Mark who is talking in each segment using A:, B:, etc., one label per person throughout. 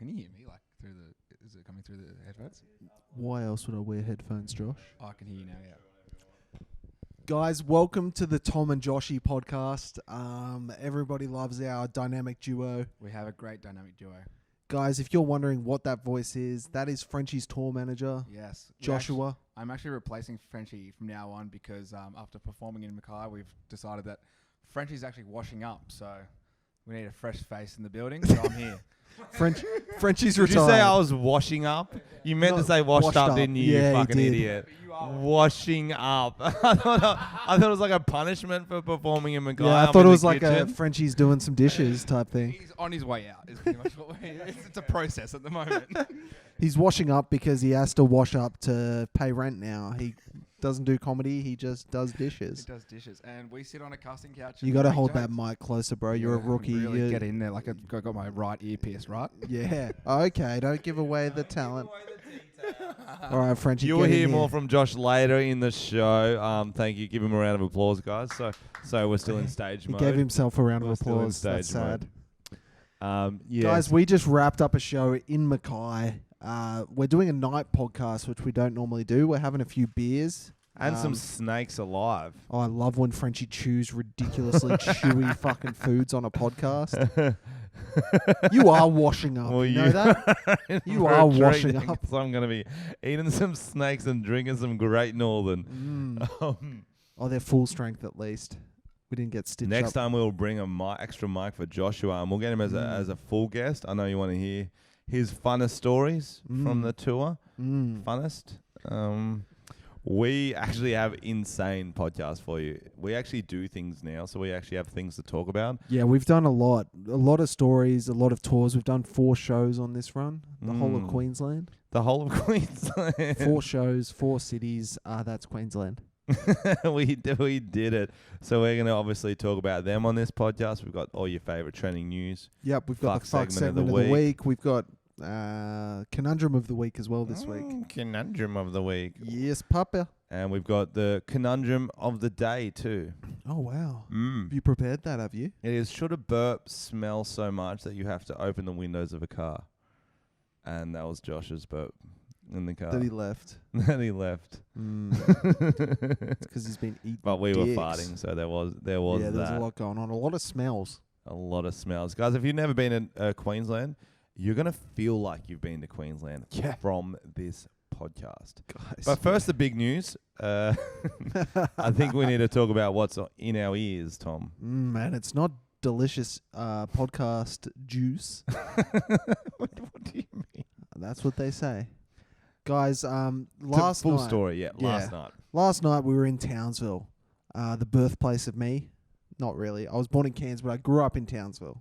A: Can you hear me? Like through the? Is it coming through the headphones?
B: Why else would I wear headphones, Josh?
A: Oh, I can hear you now. Yeah.
B: Guys, welcome to the Tom and Joshy podcast. Everybody loves our dynamic duo.
A: We have a great dynamic duo.
B: Guys, if you're wondering what that voice is, that is Frenchy's tour manager,
A: Yes.
B: Joshua.
A: I'm actually replacing Frenchy from now on because after performing in Mackay, we've decided that Frenchy's actually washing up, so we need a fresh face in the building. So I'm here.
B: Frenchie's
C: Did
B: retired.
C: you say I was washing up? You meant to say washed up, didn't you?
B: Yeah,
C: you fucking
B: he did.
C: idiot. Washing up. I thought it was like a punishment for performing in Mackay.
B: Yeah, I thought it was like a Frenchie's doing some dishes type thing.
A: He's on his way out. Is pretty much what it's a process at the moment.
B: He's washing up because he has to wash up to pay rent now. He doesn't do comedy. He just does dishes.
A: He does dishes, and we sit on a casting couch.
B: You got to hold that mic closer, bro. You're a rookie.
A: Really get in there. Like I got my right ear pierced, right?
B: Yeah. Okay. Don't give away the talent. All right, Frenchy.
C: You'll hear more from Josh later in the show. Thank you. Give him a round of applause, guys. So we're still in stage mode.
B: He gave himself a round of
C: We're still in
B: applause. That's
C: stage
B: sad.
C: Yes.
B: Guys, we just wrapped up a show in Mackay. We're doing a night podcast, which we don't normally do. We're having a few beers.
C: and some snakes alive.
B: Oh, I love when Frenchy chews ridiculously chewy fucking foods on a podcast. You are washing up.
C: Well,
B: you know that? You are washing up.
C: So I'm going to be eating some snakes and drinking some Great Northern.
B: Oh, they're full strength at least. We didn't get stitched
C: Next
B: up.
C: time we'll bring a extra mic for Joshua, and we'll get him as a full guest. I know you want to hear his funnest stories from the tour. Funnest. We actually have insane podcasts for you. We actually do things now, so we actually have things to talk about.
B: Yeah, we've done a lot of stories, a lot of tours. We've done 4 shows on this run, the whole of Queensland.
C: The whole of Queensland.
B: 4 shows, 4 cities. That's Queensland.
C: we did it. So we're going to obviously talk about them on this podcast. We've got all your favourite trending news.
B: Yep, we've got the fuck segment of the week. We've got Conundrum of the week as well this week.
C: Conundrum of the week.
B: Yes, Papa.
C: And we've got the Conundrum of the day too.
B: Oh, wow. Have you prepared that, have you?
C: It is, should a burp smell so much that you have to open the windows of a car? And that was Josh's burp in the car.
B: That he left.
C: That he left.
B: It's because he's been eating
C: But we
B: dicks.
C: were farting, so there was
B: yeah,
C: that.
B: there's a lot going on. A lot of smells.
C: A lot of smells. Guys, if you've never been in Queensland, you're going to feel like you've been to Queensland from this podcast.
B: Guys.
C: But first, the big news. I think we need to talk about what's in our ears, Tom.
B: Man, it's not delicious podcast juice.
C: What do you mean?
B: That's what they say. Guys, last
C: full
B: night.
C: story, last night.
B: Last night we were in Townsville, the birthplace of me. Not really. I was born in Cairns, but I grew up in Townsville.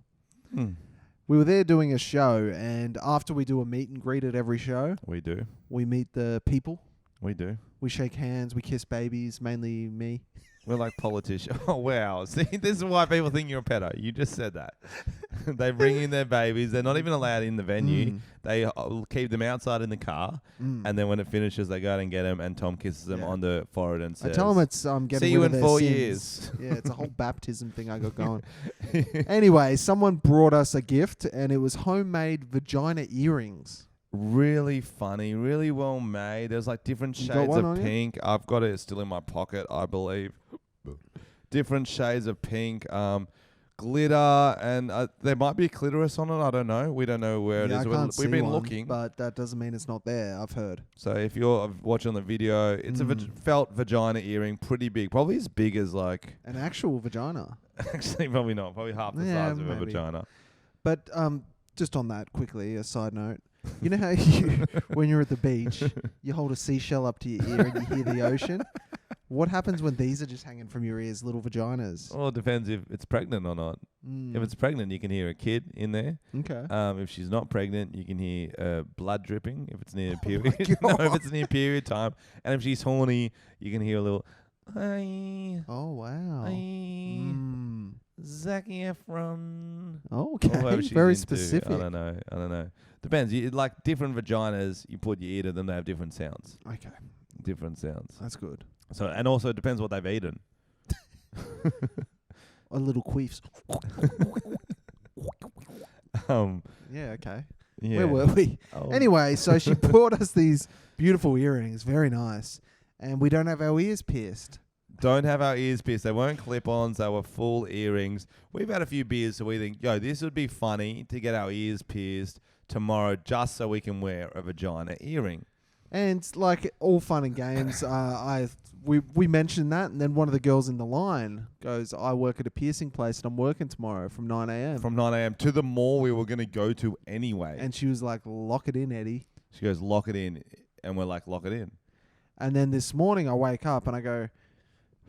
B: We were there doing a show, and after we do a meet and greet at every show,
C: We do.
B: we meet the people.
C: We do.
B: We shake hands. We kiss babies, mainly me.
C: We're like politicians. Oh, wow. See, this is why people think you're a pedo. You just said that. They bring in their babies. They're not even allowed in the venue. They keep them outside in the car. And then when it finishes, they go out and get them, and Tom kisses them on the forehead and says,
B: I tell them it's getting
C: see you
B: rid
C: in
B: of their
C: 4
B: sins.
C: years.
B: Yeah, it's a whole baptism thing I got going. Anyway, someone brought us a gift, and it was homemade vagina earrings.
C: Really funny, really well made. There's like different
B: You got
C: shades
B: one
C: of
B: on you?
C: pink. I've got it still in my pocket, I believe. Different shades of pink, glitter, and there might be a clitoris on it. I don't know. We don't know where it
B: I
C: is.
B: can't see
C: We've been
B: one,
C: looking.
B: but that doesn't mean it's not there. I've heard.
C: So if you're watching the video, it's a felt vagina earring, pretty big. Probably as big as like...
B: An actual vagina.
C: Actually, probably not. Probably half the
B: Yeah,
C: size of a
B: maybe.
C: vagina.
B: But just on that, quickly, a side note. You know how when you're at the beach, you hold a seashell up to your ear and you hear the ocean? What happens when these are just hanging from your ears, little vaginas?
C: Well, it depends if it's pregnant or not. If it's pregnant, you can hear a kid in there.
B: Okay.
C: If she's not pregnant, you can hear blood dripping if it's near period.
B: God.
C: No, if it's near period time. And if she's horny, you can hear a little, "Aye,
B: Oh, wow.
C: aye, Zac Efron."
B: Oh,
C: Or whoever
B: okay.
C: she's
B: Very
C: into.
B: specific.
C: I don't know. Depends. Like different vaginas, you put your ear to them, they have different sounds.
B: Okay.
C: Different sounds.
B: That's good.
C: So, and also it depends what they've eaten.
B: A little queefs.
C: Um,
B: Yeah, okay.
C: Yeah.
B: Where were we?
C: Oh.
B: Anyway, so she brought us these beautiful earrings, very nice, and we don't have our ears pierced.
C: Don't have our ears pierced. They weren't clip-ons. They were full earrings. We've had a few beers, so we think, yo, this would be funny to get our ears pierced tomorrow just so we can wear a vagina earring.
B: And like all fun and games, we mentioned that, and then one of the girls in the line goes, "I work at a piercing place, and I'm working tomorrow from 9 a.m."
C: From 9 a.m. to the mall we were going to go to anyway.
B: And she was like, "Lock it in, Eddie."
C: She goes, lock it in. And we're like, lock it in.
B: And then this morning I wake up and I go,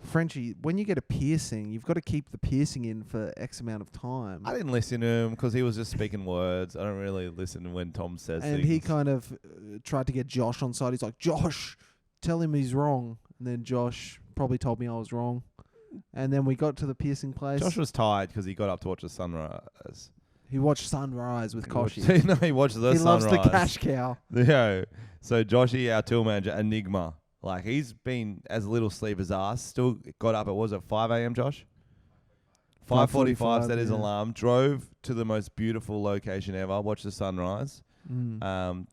B: "Frenchy, when you get a piercing, you've got to keep the piercing in for X amount of time."
C: I didn't listen to him because he was just speaking words. I don't really listen when Tom says things.
B: And he kind of tried to get Josh on side. He's like, "Josh, tell him he's wrong." And then Josh probably told me I was wrong. And then we got to the piercing place.
C: Josh was tired because he got up to watch the sunrise.
B: He watched Sunrise with Koshi.
C: No, he watched the
B: He
C: sunrise.
B: loves the cash cow.
C: Yeah. So Joshy, our tool manager, Enigma, like he's been as little sleep as us. Still got up at, was it 5 a.m., Josh? 5:45 set his
B: yeah.
C: alarm. Drove to the most beautiful location ever. Watched the sunrise.
B: Mm.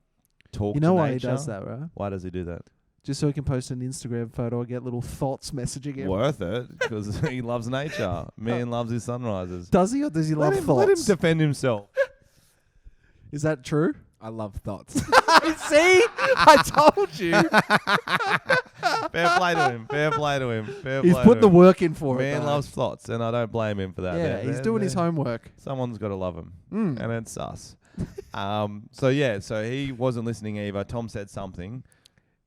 C: Talked
B: You know
C: to
B: why
C: nature.
B: he does that, right?
C: Why does he do that?
B: Just so he can post an Instagram photo or get little thoughts messaging him.
C: Worth it because he loves nature. Man loves his sunrises.
B: Does he, or does he love thoughts?
C: Let him defend himself.
B: Is that true?
A: I love thoughts.
B: See? I told you.
C: Fair play to him. Fair play to him. Fair
B: He's
C: play
B: putting
C: to
B: the
C: him.
B: work in for it.
C: Man
B: though.
C: loves thoughts, and I don't blame him for that.
B: Yeah, he's doing his homework.
C: Someone's got to love him,
B: Mm.
C: and it's us. So he wasn't listening either. Tom said something.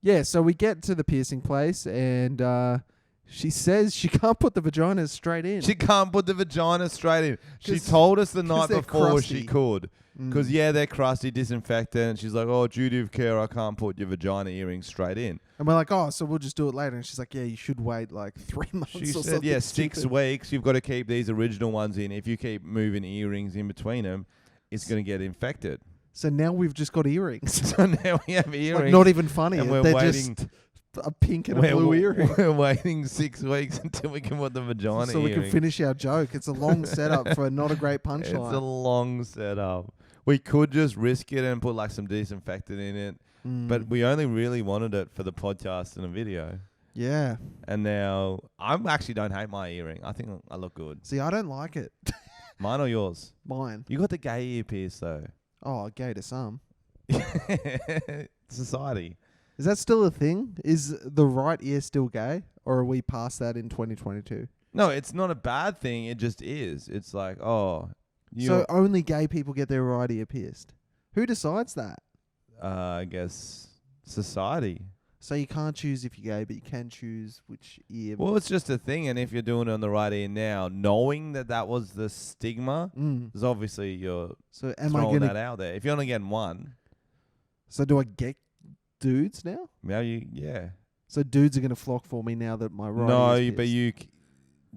B: Yeah, so we get to the piercing place, and she says she can't put the vaginas straight in.
C: She can't put the vagina straight in. She
B: 'Cause-
C: told us the
B: 'cause
C: night
B: they're
C: before she
B: crusty.
C: could.
B: Mm.
C: Because, they're crusty, disinfectant. And she's like, oh, duty of care, I can't put your vagina earrings straight in.
B: And we're like, "Oh, so we'll just do it later." And she's like, "Yeah, you should wait like 3 months
C: She
B: or
C: said,
B: something."
C: 6
B: stupid.
C: weeks. You've got to keep these original ones in. If you keep moving earrings in between them, it's going to get infected.
B: So now we've just got earrings.
C: So now we have earrings.
B: Like, not even funny.
C: and we're
B: They're
C: waiting.
B: just a pink and a blue earring.
C: We're waiting 6 weeks until we can put the vagina
B: So we can
C: earring.
B: finish our joke. It's a long setup for not a great
C: It's a
B: punchline.
C: long setup. We could just risk it and put like some disinfectant in it, but we only really wanted it for the podcast and a video.
B: Yeah.
C: And now I actually don't hate my earring. I think I look good.
B: See, I don't like it.
C: Mine or yours?
B: Mine.
C: You got the gay ear pierce though.
B: Oh, gay to some.
C: Society.
B: Is that still a thing? Is the right ear still gay? Or are we past that in 2022?
C: No, it's not a bad thing. It just is. It's like, oh,
B: So only gay people get their right ear pierced? Who decides that?
C: I guess society.
B: So you can't choose if you're gay, but you can choose which ear.
C: Well, it's just a thing, and if you're doing it on the right ear now, knowing that was the stigma, is obviously you're
B: So am I
C: throwing
B: gonna?
C: that out there. If you're only getting one,
B: So do I get dudes now?
C: now yeah.
B: So dudes are gonna flock for me now that my right
C: No,
B: ear's
C: but
B: pierced.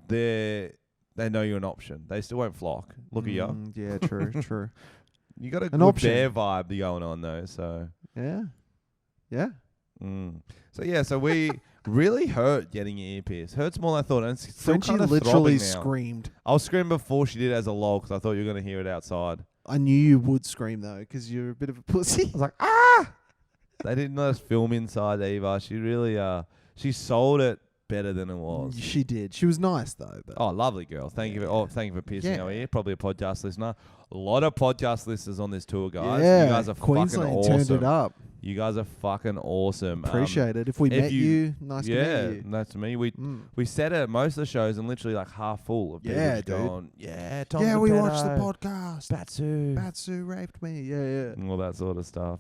C: they know you're an option. They still won't flock. Look at you.
B: Yeah, true, true.
C: You got a
B: An
C: good
B: option.
C: bear vibe going on though. So
B: Yeah, yeah.
C: So we really hurt getting your ear pierced. Hurts more than I thought. And it's still
B: Frenchie
C: kind of
B: literally
C: throbbing now.
B: screamed.
C: I was screaming before she did as a lol because I thought you were going to hear it outside.
B: I knew you would scream though, because you're a bit of a pussy.
C: I was like, ah! They didn't let us film inside either. She really, she sold it better than it was.
B: She did. She was nice though. But
C: Oh, lovely girl. Thank you for piercing
B: Yeah.
C: our ear. Probably a podcast listener. A lot of podcast listeners on this tour, guys.
B: yeah,
C: You guys are
B: Queensland
C: fucking awesome.
B: turned it up.
C: You guys are fucking awesome.
B: Appreciate it. If we
C: if
B: met
C: you-
B: you, nice to meet you.
C: that's me. We
B: Mm.
C: we sat at most of the shows and literally like half full of people
B: Yeah,
C: just
B: dude.
C: going, yeah, Tom's
B: Yeah,
C: a
B: we watched the
C: pedo.
B: podcast.
C: Batsu.
B: Batsu raped me. Yeah, yeah.
C: And all that sort of stuff.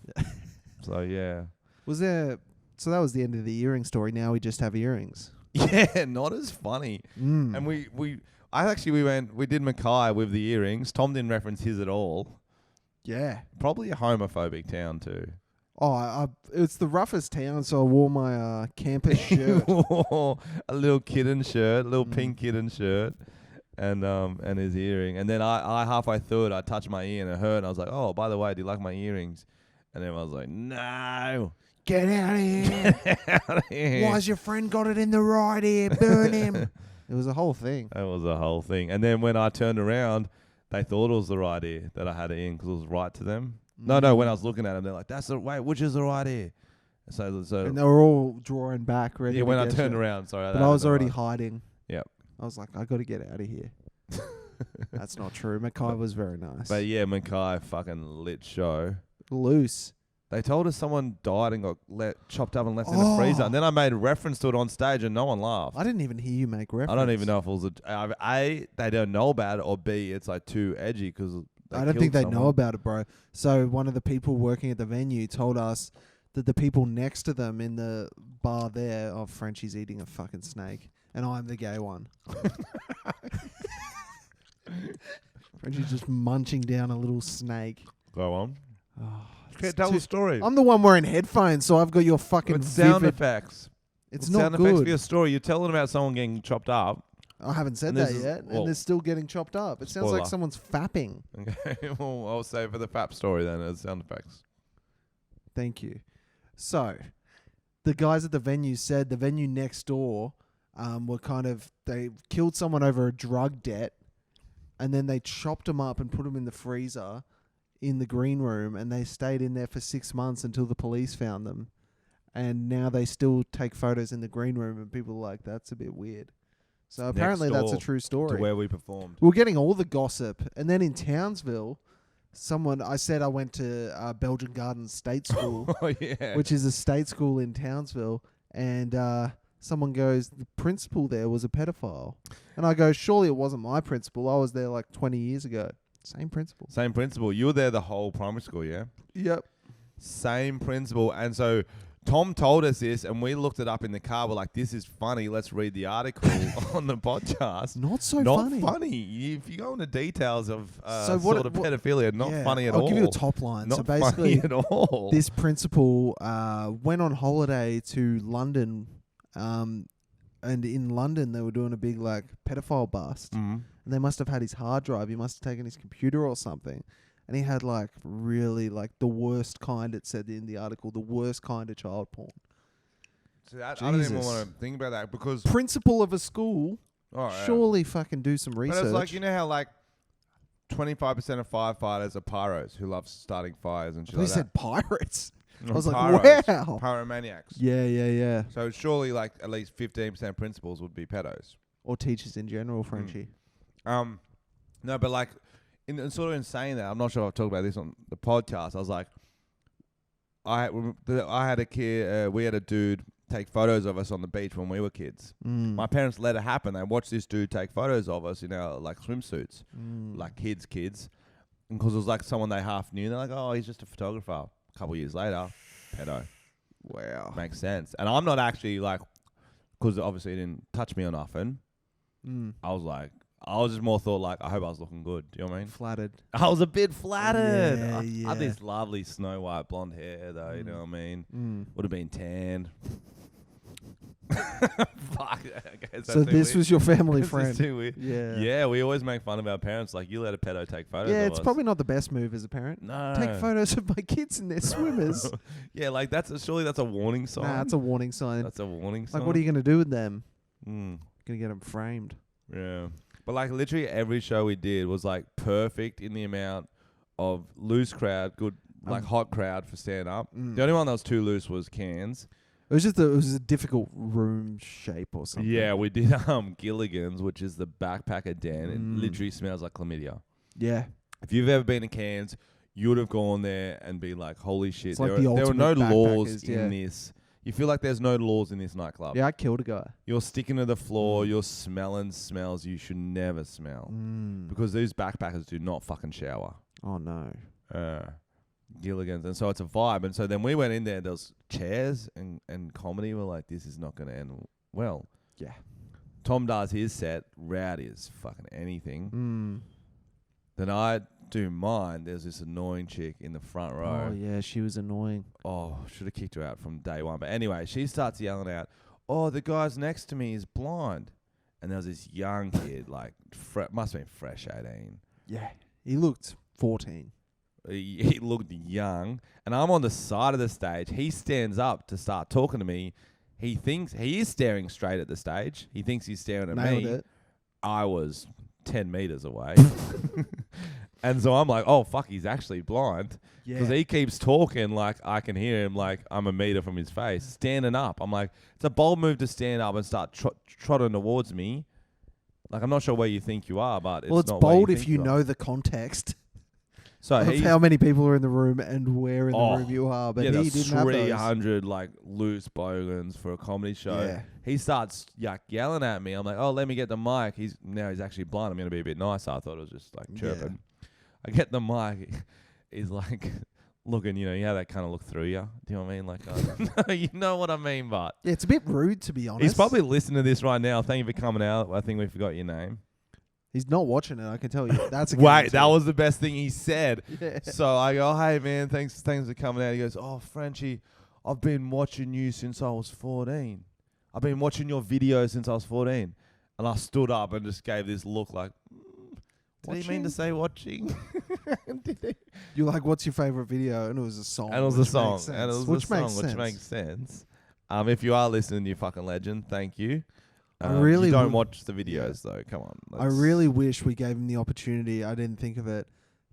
C: So yeah.
B: Was there? So that was the end of the earring story. Now we just have earrings.
C: Yeah, not as funny.
B: Mm.
C: And we did Mackay with the earrings. Tom didn't reference his at all.
B: Yeah.
C: Probably a homophobic town too.
B: Oh, it's the roughest town, so I wore my campus shirt.
C: A little kitten shirt, a little
B: Mm.
C: pink kitten shirt, and his earring. And then I halfway through it, I touched my ear and it hurt. And I was like, oh, by the way, do you like my earrings? And then I was like, no.
B: Get out of here!
C: Get out of here.
B: Why's your friend got it in the right ear? Burn him! It was a whole thing.
C: That was a whole thing. And then when I turned around, they thought it was the right ear that I had it in because it was right to them. No, when I was looking at them, they're like, "That's the wait, which is the right ear?" So
B: And they were all drawing back, ready.
C: yeah,
B: to
C: when I
B: get
C: turned
B: you.
C: around, sorry,
B: But I was already hiding.
C: Yep.
B: I was like, I got to get out of here. That's not true. Mackay was very nice.
C: But yeah, Mackay fucking lit show.
B: Loose.
C: They told us someone died and got chopped up and left in the freezer, and then I made reference to it on stage, and no one laughed.
B: I didn't even hear you make reference.
C: I don't even know if it was A, they don't know about it, or B, it's like too edgy because
B: I don't think they know about it, bro. So one of the people working at the venue told us that the people next to them in the bar there, Frenchy's eating a fucking snake, and I'm the gay one. Frenchy's just munching down a little snake.
C: Go on.
B: Oh,
C: Tell the story.
B: I'm the one wearing headphones, so I've got your fucking
C: It's sound
B: vivid.
C: effects.
B: It's
C: With
B: not
C: sound effects for
B: good.
C: your story. You're telling about someone getting chopped up.
B: I haven't said
C: And
B: that
C: this is-
B: yet,
C: well,
B: and they're still getting chopped up. It sounds like
C: spoiler.
B: someone's fapping.
C: Okay, well, I'll say for the FAP story then as sound effects.
B: Thank you. So, the guys at the venue said the venue next door were they killed someone over a drug debt, and then they chopped them up and put them in the freezer in the green room, and they stayed in there for 6 months until the police found them. And now they still take photos in the green room, and people are like, that's a bit weird. So apparently that's a
C: door
B: true story.
C: To where we performed.
B: We're getting all the gossip. And then in Townsville, I said I went to Belgian Gardens State School,
C: Oh, yeah.
B: which is a state school in Townsville. And someone goes, the principal there was a pedophile. And I go, surely it wasn't my principal. I was there like 20 years ago. Same principal.
C: Same principal. You were there the whole primary school, yeah?
B: Yep.
C: Same principal. And so Tom told us this, and we looked it up in the car. We're like, this is funny. Let's read the article on the podcast.
B: Not so
C: Not
B: funny.
C: funny. If you go into details of
B: So what-
C: sort of pedophilia, not
B: Yeah,
C: funny at
B: I'll
C: all.
B: give you a top line.
C: Not
B: So basically,
C: funny at all.
B: this principal went on holiday to London, and in London they were doing a big like pedophile bust,
C: Mhm.
B: and they must have had his hard drive. He must have taken his computer or something, and he had like really like the worst kind. It said in the article, the worst kind of child porn.
C: So that, I don't even
B: Jesus.
C: want to think about that because
B: Principal of a school,
C: oh, yeah.
B: surely fucking do some research.
C: But it's like, you know how like 25% of firefighters are pyros who love starting fires and shit
B: they
C: like
B: said pirates.
C: that.
B: I was like,
C: Pyros.
B: wow.
C: Pyromaniacs.
B: Yeah.
C: So surely like at least 15% principals would be pedos.
B: Or teachers in general, Frenchy.
C: No, but like, in sort of in saying that, I'm not sure if I've talked about this on the podcast. I was like, I had a kid, we had a dude take photos of us on the beach when we were kids. My parents let it happen. They watched this dude take photos of us in our like swimsuits, like kids, because it was like someone they half knew. They're like, oh, he's just a photographer. A couple years later, pedo.
B: Wow.
C: Makes sense. And I'm not actually like, because obviously he didn't touch me or nothing. I was just more thought like, I hope I was looking good. Do you know what I mean?
B: Flattered.
C: I was a bit flattered.
B: Yeah,
C: I had
B: yeah.
C: this lovely snow white blonde hair though, you know what I mean? Would have been tan. Fuck. Okay,
B: So this was your family
C: This is
B: friend.
C: too weird.
B: Yeah.
C: Yeah, we always make fun of our parents. Like, you let a pedo take photos
B: Yeah,
C: of
B: it's
C: us.
B: probably not the best move as a parent.
C: No.
B: Take photos of my kids in their swimmers.
C: Yeah, like surely that's a warning sign.
B: Nah, that's a warning sign.
C: That's a warning sign.
B: Like, what are you going to do with them?
C: Mm,
B: Going to get them framed.
C: yeah. But like literally every show we did was like perfect in the amount of loose crowd, good like hot crowd for stand up. The only one that was too loose was Cairns.
B: It was just it was a difficult room shape or something.
C: Yeah, we did Gilligan's, which is the backpacker den. It literally smells like chlamydia.
B: Yeah.
C: If you've ever been to Cairns, you would have gone there and be like, holy shit,
B: It's like
C: there
B: the
C: are no
B: ultimate
C: laws
B: backpackers,
C: in
B: yeah.
C: this. You feel like there's no laws in this nightclub.
B: Yeah, I killed a guy.
C: You're sticking to the floor. You're smelling smells you should never smell. Because these backpackers do not fucking shower.
B: Oh, no.
C: Gilligan's. And so it's a vibe. And so then we went in there. There was chairs and comedy. We're like, this is not going to end well.
B: Yeah.
C: Tom does his set. Rowdy as fucking anything. Then I do mine. There's this annoying chick in the front row.
B: Oh, yeah, she was annoying.
C: Oh, should have kicked her out from day one. But anyway, she starts yelling out, oh, the guy next to me is blind. And there was this young kid, like, must have been fresh 18.
B: Yeah. He looked 14.
C: He looked young. And I'm on the side of the stage. He stands up to start talking to me. He thinks he is staring straight at the stage. He thinks he's staring at
B: Nailed
C: me.
B: it.
C: I was 10 meters away. And so I'm like, oh, fuck, he's actually blind. Because he keeps talking like I can hear him like I'm a meter from his face. Standing up. I'm like, it's a bold move to stand up and start trotting towards me. Like, I'm not sure where you think you are, but
B: Well, it's
C: not
B: bold
C: where
B: if you know the context
C: so
B: of how many people are in the room and where in the room you are. But he
C: there's
B: didn't have those.
C: 300 like loose bogans for a comedy show.
B: Yeah.
C: He starts yelling at me. I'm like, oh, let me get the mic. He's actually blind. I'm going to be a bit nicer. I thought it was just like chirping. I get the mic. He's like looking, you have that kind of look through you. Do you know what I mean? Like, you know what I mean, but.
B: Yeah, it's a bit rude, to be honest.
C: He's probably listening to this right now. Thank you for coming out. I think we forgot your name.
B: He's not watching it, I can tell you. That's a
C: Wait,
B: guarantee.
C: that was the best thing he said.
B: Yeah.
C: So I go, hey, man, thanks for coming out. He goes, oh, Frenchy, I've been watching you since I was 14. I've been watching your videos since I was 14. And I stood up and just gave this look like, did he mean to say watching?
B: You're like, what's your favorite video? And it was a song.
C: And it was a song. And it was
B: which
C: a song,
B: makes sense.
C: which makes sense. If you are listening, you fucking legend. Thank you.
B: I really
C: you don't watch the videos though. Come on.
B: I really wish we gave him the opportunity. I didn't think of it.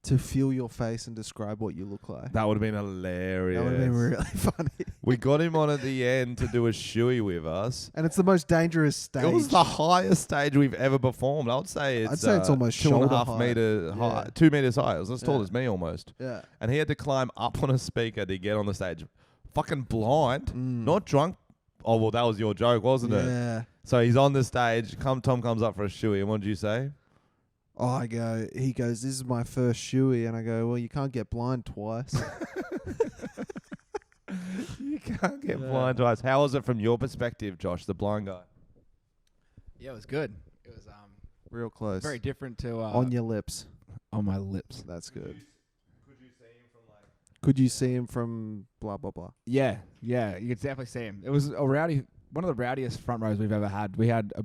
B: To feel your face and describe what you look like.
C: That would have been hilarious.
B: That would have been really funny.
C: We got him on at the end to do a shoey with us.
B: And it's the most dangerous stage.
C: It was the highest stage we've ever performed. I would say it's
B: almost
C: 2.5 meter high, 2 meters high. It was as tall as me almost.
B: Yeah.
C: And he had to climb up on a speaker to get on the stage. Fucking blind, not drunk. Oh, well, that was your joke, wasn't it?
B: Yeah.
C: So he's on the stage. Tom comes up for a shoey. And what did you say?
B: Oh, he goes, this is my first shoey. And I go, well, you can't get blind twice.
C: You can't get blind twice. How was it from your perspective, Josh, the blind guy?
A: Yeah, it was good. It was
B: real close.
A: very different to
B: on your lips.
A: On my lips.
B: That's good.
C: Could you see him from like?
B: Could you see him from blah, blah, blah?
A: Yeah, you could definitely see him. It was one of the rowdiest front rows we've ever had. We had a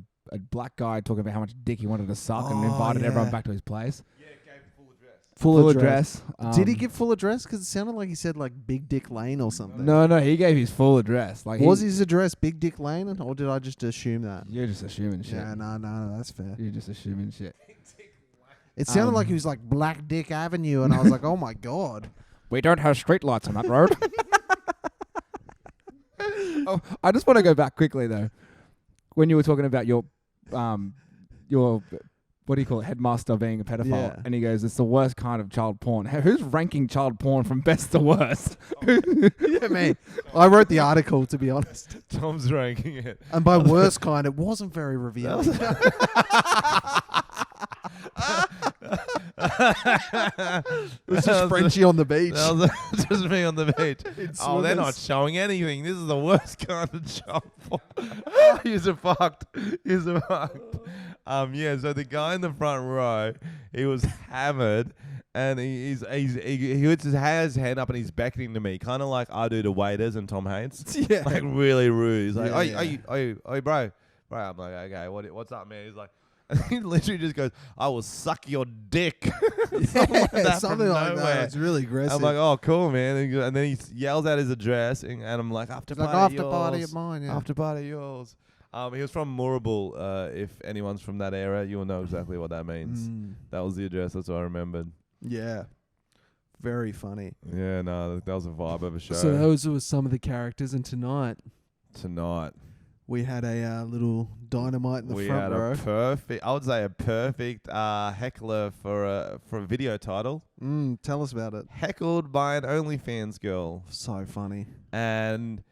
A: black guy talking about how much dick he wanted to suck and invited everyone back to his place.
C: Yeah, gave full address.
B: Full address.
A: Did
B: he give full address? Because it sounded like he said like Big Dick Lane or something.
A: No, he gave his full address. Like,
B: was his address Big Dick Lane, or did I just assume that?
A: You're just assuming shit.
B: Yeah, no, that's fair.
A: You're just assuming shit.
B: It sounded like he was like Black Dick Avenue, and I was like, oh my god.
A: We don't have street lights on that road. Oh, I just want to go back quickly though. When you were talking about your what do you call it, headmaster being a pedophile, and he goes, it's the worst kind of child porn. Who's ranking child porn from best to worst?
B: Yeah, me. I wrote the article, to be honest.
C: Tom's ranking it.
B: And by worst kind, it wasn't very revealing. It was just Frenchy on the beach.
C: That was just me on the beach. Oh, they're not showing anything. This is the worst kind of child porn. You're fucked. Yeah, so the guy in the front row, he was hammered, and he puts his hand up and he's beckoning to me, kind of like I do to waiters and Tom hates. Yeah, like really rude. He's like, "Oh, bro." I'm like, "Okay, what's up, man?" He's like, and he literally just goes, "I will suck your dick."
B: Something like that. It's really aggressive.
C: I'm like, "Oh, cool, man." And then he yells out his address, and I'm like, "After party
B: of mine, yeah.
C: After party yours." He was from Moorabool. If anyone's from that era, you will know exactly what that means. That was the address. That's what I remembered.
B: Yeah. Very funny.
C: Yeah, no, that was a vibe of a show.
B: So those were some of the characters, and tonight we had a little dynamite in the front row.
C: I would say a perfect heckler for a video title.
B: Tell us about it.
C: Heckled by an OnlyFans girl.
B: So funny.
C: And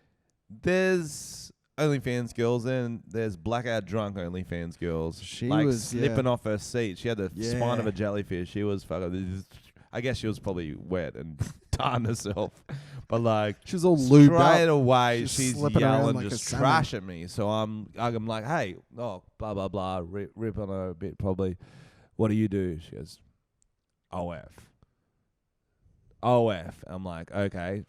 C: there's OnlyFans girls and there's blackout drunk OnlyFans girls.
B: She
C: like
B: was
C: slipping off her seat. She had the spine of a jellyfish. She was fucking. I guess she was probably wet and tarring herself, but like
B: she was all lubed up.
C: Straight away, she's yelling
B: like
C: just trash at me. So I'm like, hey, blah blah blah, rip on her a bit probably. What do you do? She goes, OF. I'm like, okay,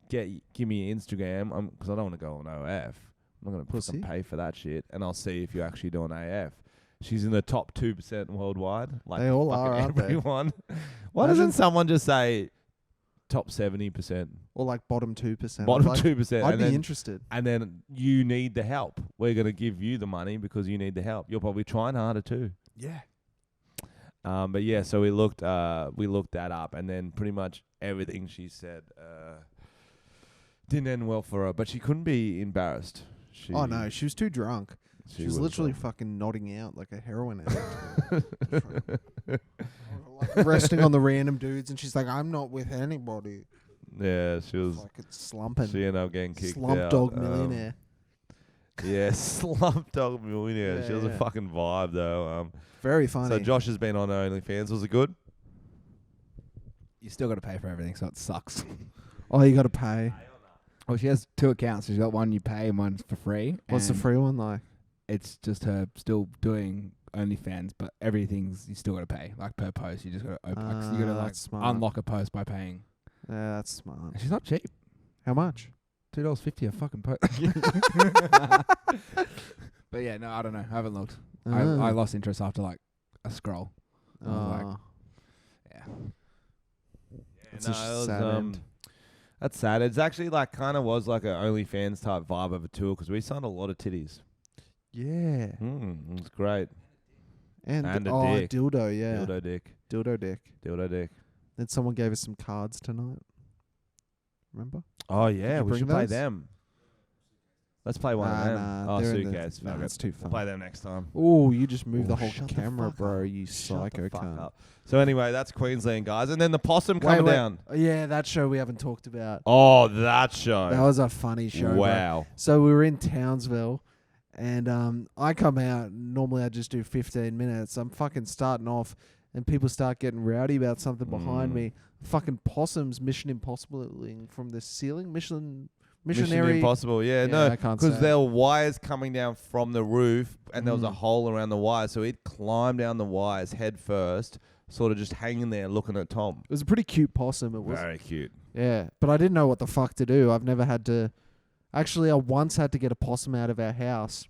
C: give me your Instagram, because I don't want to go on OF. I'm not going to pay for that shit, and I'll see if you're actually doing AF. She's in the top 2% worldwide. Like
B: they all are, aren't
C: everyone. Why doesn't someone just say top 70%?
B: Or like bottom 2%.
C: Bottom 2%.
B: I'd be interested.
C: And then you need the help. We're going to give you the money because you need the help. You're probably trying harder too.
B: Yeah.
C: But yeah, so we looked that up, and then pretty much everything she said didn't end well for her. But she couldn't be embarrassed.
B: Oh no, she was too drunk. She was literally fucking nodding out like a heroin addict. Like resting on the random dudes, and she's like, "I'm not with anybody."
C: Yeah, she was
B: fucking slumping.
C: She ended up getting kicked
B: Slump
C: out.
B: dog millionaire.
C: Yeah, slump dog millionaire.
B: Yeah,
C: She was a
B: yeah.
C: fucking vibe though.
B: Very funny.
C: So Josh has been on OnlyFans. Was it good?
A: You still got to pay for everything, so it sucks.
B: Oh, you got to pay.
A: Well, she has 2 accounts. She's got one you pay and one for free.
B: What's the
A: and
B: free one like?
A: It's just her still doing OnlyFans, but everything's you still got to pay. Like per post, you just got to open. You got to like
B: that's smart.
A: unlock a post by paying.
B: Yeah, that's smart.
A: And she's not cheap.
B: How much?
A: $2.50 a fucking post. But yeah, no, I don't know. I haven't looked. I lost interest after like a scroll. I was like, yeah.
B: It's a sad end.
C: That's sad. It's actually like kind of was like an OnlyFans type vibe of a tour because we signed a lot of titties.
B: Yeah.
C: It was great.
B: And
C: a dick.
B: dildo, yeah.
C: Dildo dick.
B: Dildo dick.
C: Dildo dick.
B: Then someone gave us some cards tonight. Remember?
C: Oh yeah,
B: you
C: we
B: bring
C: should play
B: those?
C: them. Let's play one of them.
B: Nah,
C: Oh,
B: they're in
C: suitcase.
B: Nah,
C: Fuck it.
B: it's too
C: We'll
B: fun.
C: play them next time.
B: Oh, you just moved the
C: Oh,
B: whole
C: shut the
B: camera,
C: fuck
B: bro.
C: up.
B: You
C: Shut
B: psycho
C: the fuck
B: cunt.
C: up. So anyway, that's Queensland, guys. And then the possum coming down.
B: Yeah, that show we haven't talked about.
C: Oh, that show.
B: That was a funny show. Bro.
C: Wow.
B: So we were in Townsville, and I come out. Normally I just do 15 minutes. I'm fucking starting off, and people start getting rowdy about something behind me. Fucking possums Mission Impossible-ing from the ceiling. Missionary.
C: Mission Impossible, yeah, no,
B: I can't
C: because
B: say
C: there were wires coming down from the roof, and there was a hole around the wire, so he'd climb down the wires head first, sort of just hanging there looking at Tom.
B: It was a pretty cute possum. It was.
C: Very cute.
B: Yeah, but I didn't know what the fuck to do. I've never had to. Actually, I once had to get a possum out of our house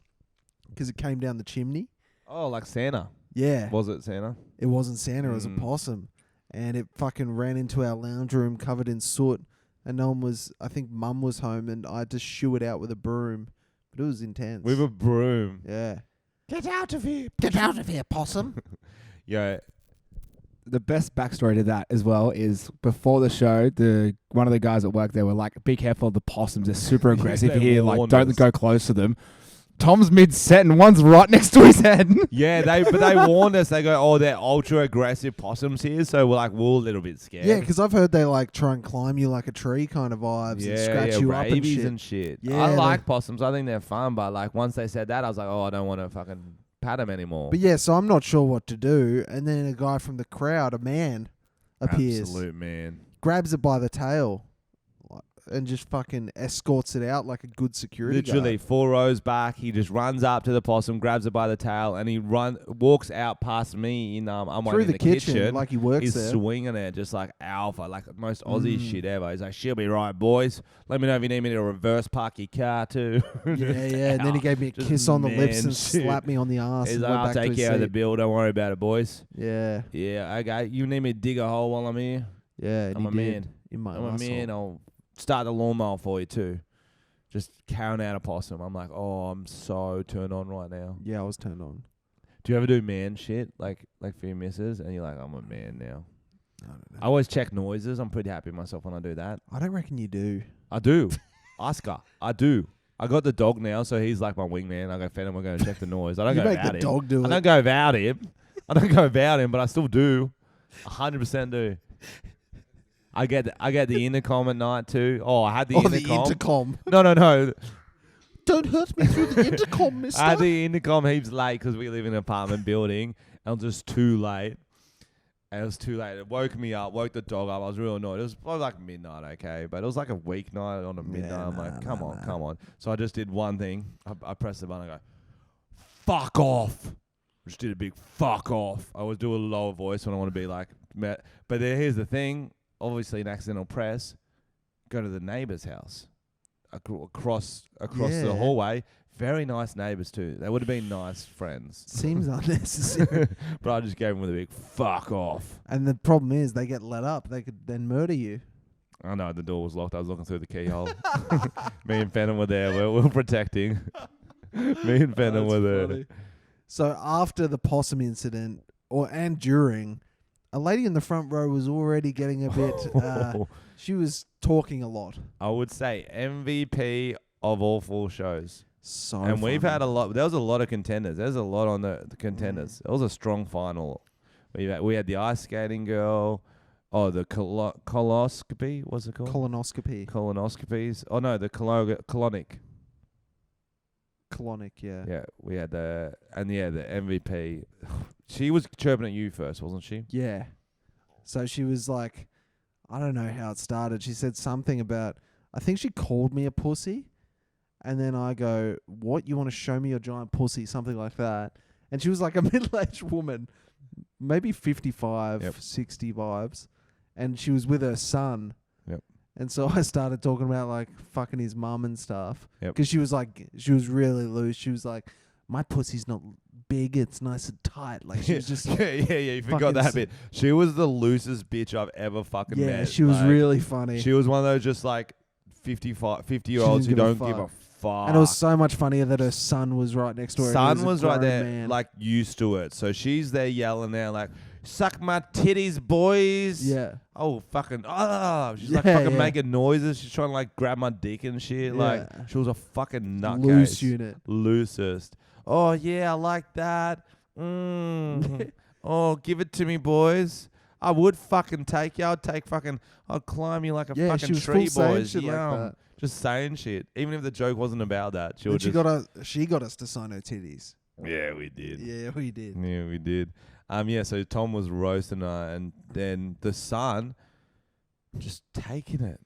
B: because it came down the chimney.
C: Oh, like Santa.
B: Yeah.
C: Was it Santa?
B: It wasn't Santa, it was a possum. And it fucking ran into our lounge room covered in soot. And no one was, I think Mum was home, and I had to shoo it out with a broom. But it was intense.
C: With a broom.
B: Yeah.
A: Get out of here. Get out of here, possum.
C: Yeah.
A: The best backstory to that as well is before the show, one of the guys at work there were like, be careful of the possums. They're super aggressive
C: They
A: here. Like,
C: warned
A: don't
C: us.
A: go close to them. Tom's mid-set and one's right next to his head.
C: Yeah, they warned us. They go, oh, they're ultra aggressive possums here, so we're a little bit scared.
B: Yeah, because I've heard they like try and climb you like a tree kind of vibes and scratch you up and
C: rabies
B: shit.
C: and shit.
B: Yeah,
C: I like possums. I think they're fun, but like once they said that, I was like, oh, I don't want to fucking pat them anymore.
B: But yeah, so I'm not sure what to do. And then a guy from the crowd, a man, appears,
C: Absolute man.
B: grabs it by the tail, and just fucking escorts it out like a good security
C: Literally
B: guard.
C: 4 rows back, he just runs up to the possum, grabs it by the tail, and he walks out past me in I'm
B: Through
C: in
B: the kitchen, like he works
C: He's
B: there.
C: swinging it just like alpha, like most Aussie shit ever. He's like, she'll be right, boys. Let me know if you need me to reverse park your car too.
B: Yeah. And then he gave me a
C: Just
B: kiss on the lips
C: man
B: and
C: shit.
B: slapped me on the ass.
C: He's
B: and
C: like,
B: went
C: I'll
B: back to
C: take
B: his
C: care of the
B: seat.
C: bill. Don't worry about it, boys.
B: Yeah.
C: Yeah, okay. You need me to dig a hole while I'm here?
B: Yeah. And
C: I'm
B: he
C: a
B: did.
C: man.
B: In my
C: I'm a
B: asshole.
C: man. I'll start the lawnmower for you too. Just carrying out a possum. I'm like, oh, I'm so turned on right now.
B: Yeah, I was turned on.
C: Do you ever do man shit like for your missus? And you're like, I'm a man now.
B: I don't know.
C: I always check noises. I'm pretty happy with myself when I do that.
B: I don't reckon you do.
C: I do. Ask her. I do. I got the dog now, so he's like my wingman. I go fed him. We're going to check the noise. I don't
B: You
C: go
B: make
C: about
B: the
C: him.
B: dog do
C: I
B: it.
C: don't go about him. I don't go about him, but I still do. 100% do. I get the intercom at night too. Oh, I had the intercom.
B: the intercom.
C: No.
B: Don't hurt me through the intercom, mister.
C: I had the intercom heaps late because we live in an apartment building. And it was just too late. And it was too late. It woke me up, woke the dog up. I was real annoyed. It was probably like midnight, okay? But it was like a weeknight on a midnight. I'm like, come on. So I just did one thing. I pressed the button. I go, fuck off. Just did a big fuck off. I always do a lower voice when I want to be like, but here's the thing. Obviously an accidental press. Go to the neighbour's house. Across
B: Yeah.
C: the hallway. Very nice neighbours too. They would have been nice friends.
B: Seems unnecessary.
C: But I just gave them with a big fuck off.
B: And the problem is they get let up. They could then murder you.
C: I know the door was locked. I was looking through the keyhole. Me and Fenton were there. We were protecting. Me and Fenton were there.
B: So after the possum incident, and during, a lady in the front row was already getting a bit. She was talking a lot.
C: I would say MVP of all 4 shows.
B: So
C: And we've
B: funny.
C: had a lot. There was a lot of contenders. There's a lot on the contenders. It was a strong final. We had the ice skating girl. Oh, the coloscopy. What's it called?
B: Colonoscopy.
C: Colonoscopies. Oh no, the colonic.
B: Colonic, yeah.
C: Yeah, we had the MVP. She was chirping at you first, wasn't she?
B: Yeah. So she was like, I don't know how it started. She said something about, I think she called me a pussy. And then I go, what? You want to show me your giant pussy? Something like that. And she was like a middle-aged woman, maybe 55, 60 vibes. And she was with her son.
C: Yep.
B: And so I started talking about like fucking his mum and stuff.
C: Yep.
B: Because she was really loose. She was like, my pussy's not big. It's nice and tight. Like she was just
C: yeah. You forgot
B: fucking
C: that bit. She was the loosest bitch I've ever fucking met.
B: yeah, she was
C: Like,
B: really funny.
C: She was one of those just like 50-year-olds who don't give a fuck.
B: And it was so much funnier that her son was right next to her.
C: Son was right there,
B: man.
C: like used to it. So she's there yelling there, like, "Suck my titties, boys!"
B: Yeah.
C: Oh fucking she's like
B: Yeah,
C: fucking
B: yeah.
C: making noises. She's trying to like grab my dick and shit. Like
B: Yeah.
C: she was a fucking nutcase.
B: Loose unit.
C: Loosest. Oh yeah, I like that. Oh, give it to me, boys. I would fucking take you. I'd climb you like a
B: Yeah,
C: fucking
B: she was
C: tree,
B: full saying
C: boys.
B: shit like
C: Yum.
B: that.
C: Just saying shit. Even if the joke wasn't about that. She
B: And
C: would
B: she got us to sign her titties.
C: Yeah, we did.
B: Yeah, we did.
C: Yeah, we did. So Tom was roasting her, and then the son just taking it.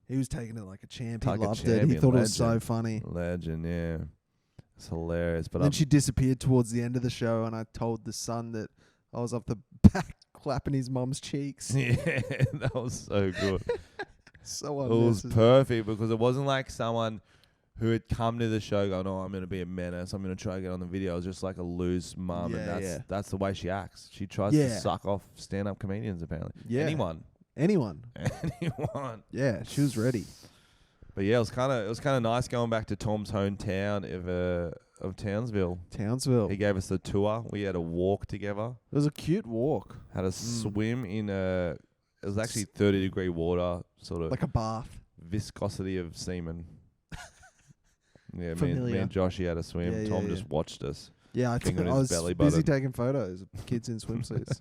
B: He was taking it like a champ.
C: Like
B: He
C: a
B: loved it. He
C: champion,
B: thought it was so
C: legend.
B: funny.
C: Legend, yeah. It's hilarious. But
B: And then she disappeared towards the end of the show, and I told the son that I was up the back clapping his mum's cheeks.
C: yeah, that was so good.
B: So
C: It was
B: unnecessary.
C: perfect because it wasn't like someone who had come to the show going, "Oh, I'm going to be a menace. I'm going to try to get on the video." It was just like a loose mum,
B: Yeah,
C: and that's the way she acts. She tries
B: Yeah.
C: to suck off stand-up comedians, apparently.
B: Yeah.
C: Anyone.
B: Anyone. Yeah, she was ready.
C: But yeah, it was kind of nice going back to Tom's hometown of Townsville.
B: Townsville.
C: He gave us the tour. We had a walk together.
B: It was a cute walk.
C: Had a swim in it was actually 30-degree water, sort of
B: Like a bath.
C: viscosity of semen. Yeah, me
B: Familiar.
C: and Joshy had a swim.
B: Yeah,
C: Tom
B: yeah,
C: just watched us.
B: Yeah, I
C: Finger in his
B: was
C: belly
B: busy
C: button.
B: taking photos of kids in swimsuits.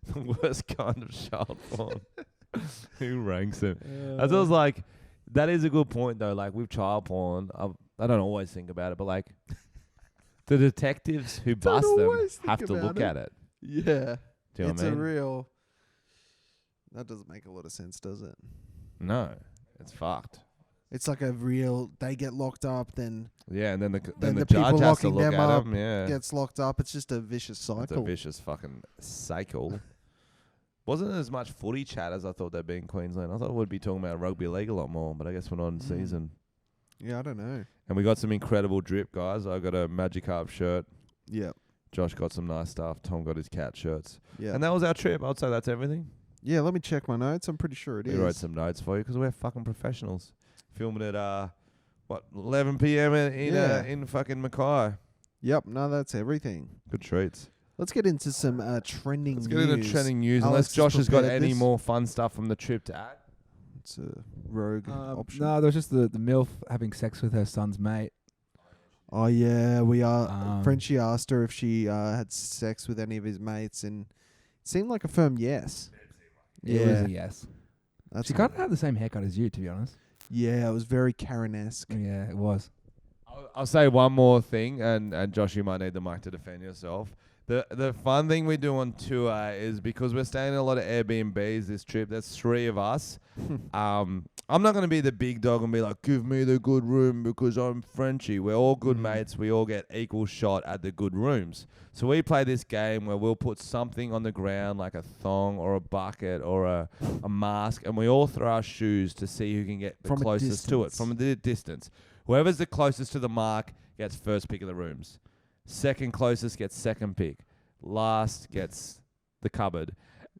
C: The worst kind of child porn. Who ranks them? As I was like, that is a good point though. Like with child porn, I don't always think about it, but like the detectives who
B: Don't
C: bust them
B: always think
C: have to
B: about
C: look
B: it.
C: at it.
B: Yeah.
C: Do you know
B: It's
C: what I
B: a
C: mean?
B: real... That doesn't make a lot of sense, does it?
C: No, it's fucked.
B: It's like a real... They get locked up, then
C: Yeah, and then the
B: Then the
C: judge
B: people
C: has to
B: locking
C: look
B: them
C: at
B: up
C: them. Yeah,
B: gets locked up. It's just a vicious
C: it's a
B: cycle.
C: vicious fucking cycle. Wasn't as much footy chat as I thought there'd be in Queensland. I thought we'd be talking about rugby league a lot more, but I guess we're not in season.
B: Yeah, I don't know.
C: And we got some incredible drip, guys. I got a Magikarp shirt.
B: Yeah.
C: Josh got some nice stuff. Tom got his cat shirts.
B: Yeah.
C: And that was our trip. I'd say that's everything.
B: Yeah, let me check my notes. I'm pretty sure it
C: We
B: is.
C: wrote some notes for you because we're fucking professionals. Filming at 11 p.m. in fucking Mackay.
B: Yep, no, that's everything.
C: Good treats.
B: Let's get into some trending
C: Let's
B: news.
C: get into trending news.
B: Alex
C: Unless Josh has got
B: prepared
C: any
B: this.
C: more fun stuff from the trip to add.
B: It's a rogue option.
A: No, there was just the MILF having sex with her son's mate.
B: Oh, yeah, Frenchy asked her if she had sex with any of his mates, and it seemed like a firm yes.
A: It was a yes.
B: That's
A: She kind of had the same haircut as you, to be honest.
B: Yeah, it was very Karen-esque.
A: Yeah, it was.
C: I'll say one more thing, and Josh, you might need the mic to defend yourself. The fun thing we do on tour is because we're staying in a lot of Airbnbs this trip. There's 3 of us. I'm not going to be the big dog and be like, give me the good room because I'm Frenchy. We're all good mates. We all get equal shot at the good rooms. So we play this game where we'll put something on the ground like a thong or a bucket or a mask, and we all throw our shoes to see who can get the
B: From a
C: closest to it
B: distance.
C: from the distance. Whoever's the closest to the mark gets first pick of the rooms. Second closest gets second pick. Last gets the cupboard.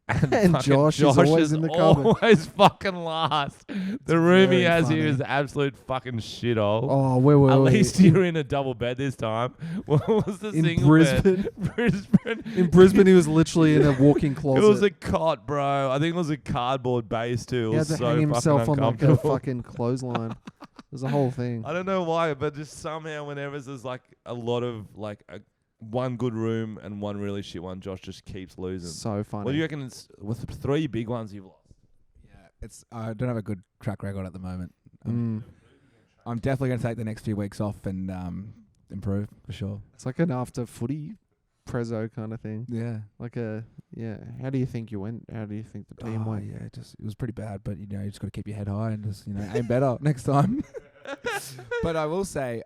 B: And
C: fucking
B: Josh is always in the cupboard.
C: always fucking last. The room he
B: very
C: has here
B: funny.
C: is absolute fucking shithole.
B: Oh, where were
C: At
B: we?
C: least you're in a double bed this time. What was the
B: in
C: single
B: Brisbane.
C: bed? Brisbane.
B: In Brisbane, he was literally in a walk-in
C: It
B: closet.
C: was a cot, bro. I think it was a cardboard base too. It
B: he had
C: was
B: to
C: so
B: hang himself
C: fucking
B: on like a
C: uncomfortable.
B: fucking clothesline. There's a whole thing.
C: I don't know why, but just somehow whenever there's like a lot of like one good room and one really shit one, Josh just keeps losing.
B: So funny.
C: What do you reckon? It's with 3 big ones you've lost.
A: Yeah, it's. I don't have a good track record at the moment.
B: Mm.
A: I'm definitely going to take the next few weeks off and improve for sure.
B: It's like an after footy prezzo kind of thing.
A: Yeah.
B: Like a How do you think you went? How do you think the team went?
A: Yeah, it was pretty bad, but you just got to keep your head high and just aim better next time. But I will say,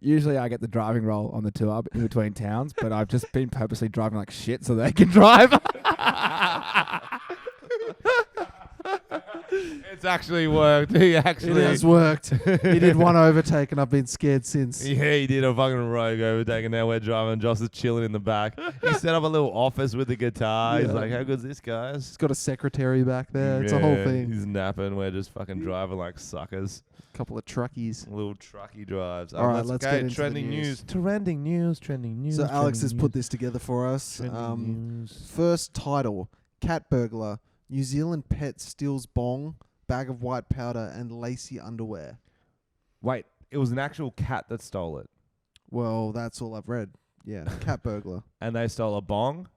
A: usually I get the driving role on the tour in between towns, but I've just been purposely driving like shit so they can drive.
C: It's actually worked. He actually
B: It has worked. He did one overtake, and I've been scared since.
C: Yeah, he did a fucking rogue overtake, and now we're driving. Josh is chilling in the back. He set up a little office with the guitar. He's
B: Yeah.
C: like, "How good's this, guys?"
B: He's got a secretary back there. It's a whole thing.
C: He's napping. We're just fucking driving like suckers.
B: Couple of truckies.
C: Little trucky drives.
B: All right, let's get into the
C: trending
B: news.
C: Trending news. Trending news.
B: So Alex has
C: trending
B: put this together for us.
C: Trending news.
B: First title: Cat burglar. New Zealand pet steals bong, bag of white powder, and lacy underwear.
C: Wait, it was an actual cat that stole it,
B: Well, that's all I've read. Yeah, cat burglar.
C: and they stole a bong,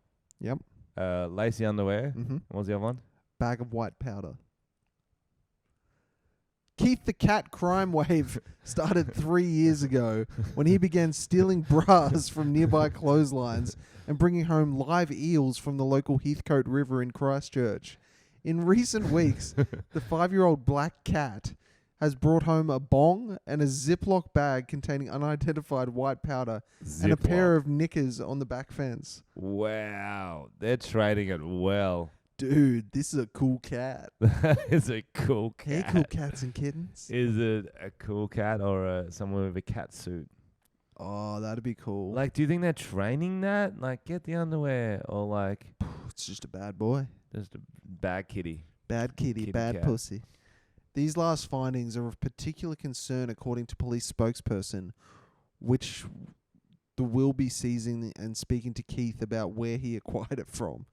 B: Yep.
C: lacy underwear.
B: Mm-hmm.
C: What was the other one?
B: Bag of white powder. Keith the Cat crime wave started 3 years ago when he began stealing bras from nearby clotheslines and bringing home live eels from the local Heathcote River in Christchurch. In recent weeks, the 5-year-old black cat has brought home a bong and a Ziploc bag containing unidentified white powder and a pair of knickers on the back fence.
C: Wow, they're trading it well.
B: Dude, this is a cool cat.
C: That is a cool cat.
B: Hey, cool cats and kittens.
C: Is it a cool cat or someone with a cat suit?
B: Oh, that'd be cool.
C: Like, do you think they're training that? Like, get the underwear, or like
B: It's just a bad boy.
C: just a bad kitty?
B: Bad kitty,
C: Kitty
B: bad
C: cat.
B: pussy. These last findings are of particular concern, according to police spokesperson, which will be seizing and speaking to Keith about where he acquired it from.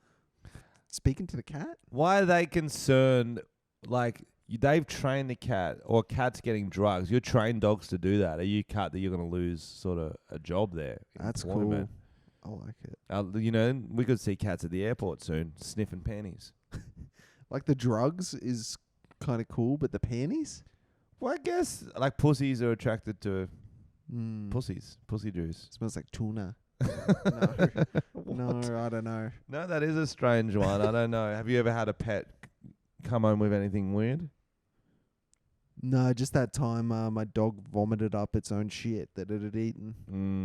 B: Speaking to the cat?
C: Why are they concerned? Like, they've trained the cat, or cat's getting drugs. You train dogs to do that. Are you cat that you're going to lose sort of a job there?
B: That's
C: employment?
B: cool. I like it.
C: You know, we could see cats at the airport soon sniffing panties.
B: Like the drugs is kind of cool, but the panties?
C: Well, I guess like pussies are attracted to
B: Pussy.
C: pussy juice.
B: Smells like tuna. No, I don't know.
C: No, that is a strange one. I don't know. Have you ever had a pet come home with anything weird?
B: No, just that time my dog vomited up its own shit that it had eaten.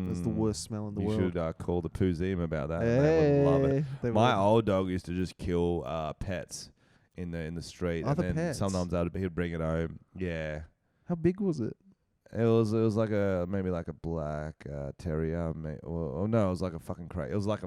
B: That's the worst smell in the
C: you
B: world.
C: should call the Poozeem about that. They would love it.
B: They
C: My
B: would.
C: old dog used to just kill pets in the street,
B: Other
C: and then
B: pets?
C: sometimes he'd bring it home. Yeah,
B: How big was it?
C: it was like maybe like a black terrier, or no, it was like a fucking crazy. It was like a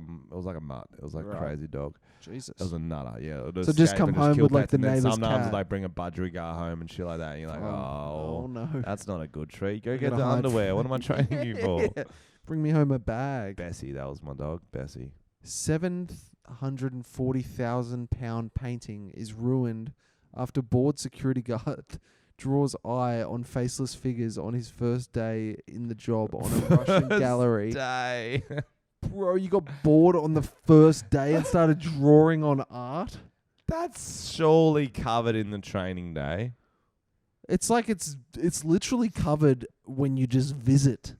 C: mutt. It was like a
B: Right.
C: crazy dog.
B: Jesus.
C: It was a nutter. Yeah. It would
B: So just
C: escape
B: come
C: and
B: home
C: kill
B: with, like,
C: pets,
B: the
C: and then
B: neighbour's
C: sometimes
B: cat.
C: it'd, like bring a budgerigar home and shit like that. And you're like,
B: Oh no.
C: that's not a good treat. Go
B: You're
C: get
B: gonna
C: the
B: hide
C: underwear. What am I training you for?
B: Yeah. Bring me home a bag.
C: Bessie, that was my dog, Bessie.
B: £740,000 painting is ruined after bored security guard draws eye on faceless figures on his first day in the job on a Russian gallery.
C: Day.
B: Bro, you got bored on the first day and started drawing on art?
C: That's surely covered in the training day.
B: It's like it's literally covered when you just visit,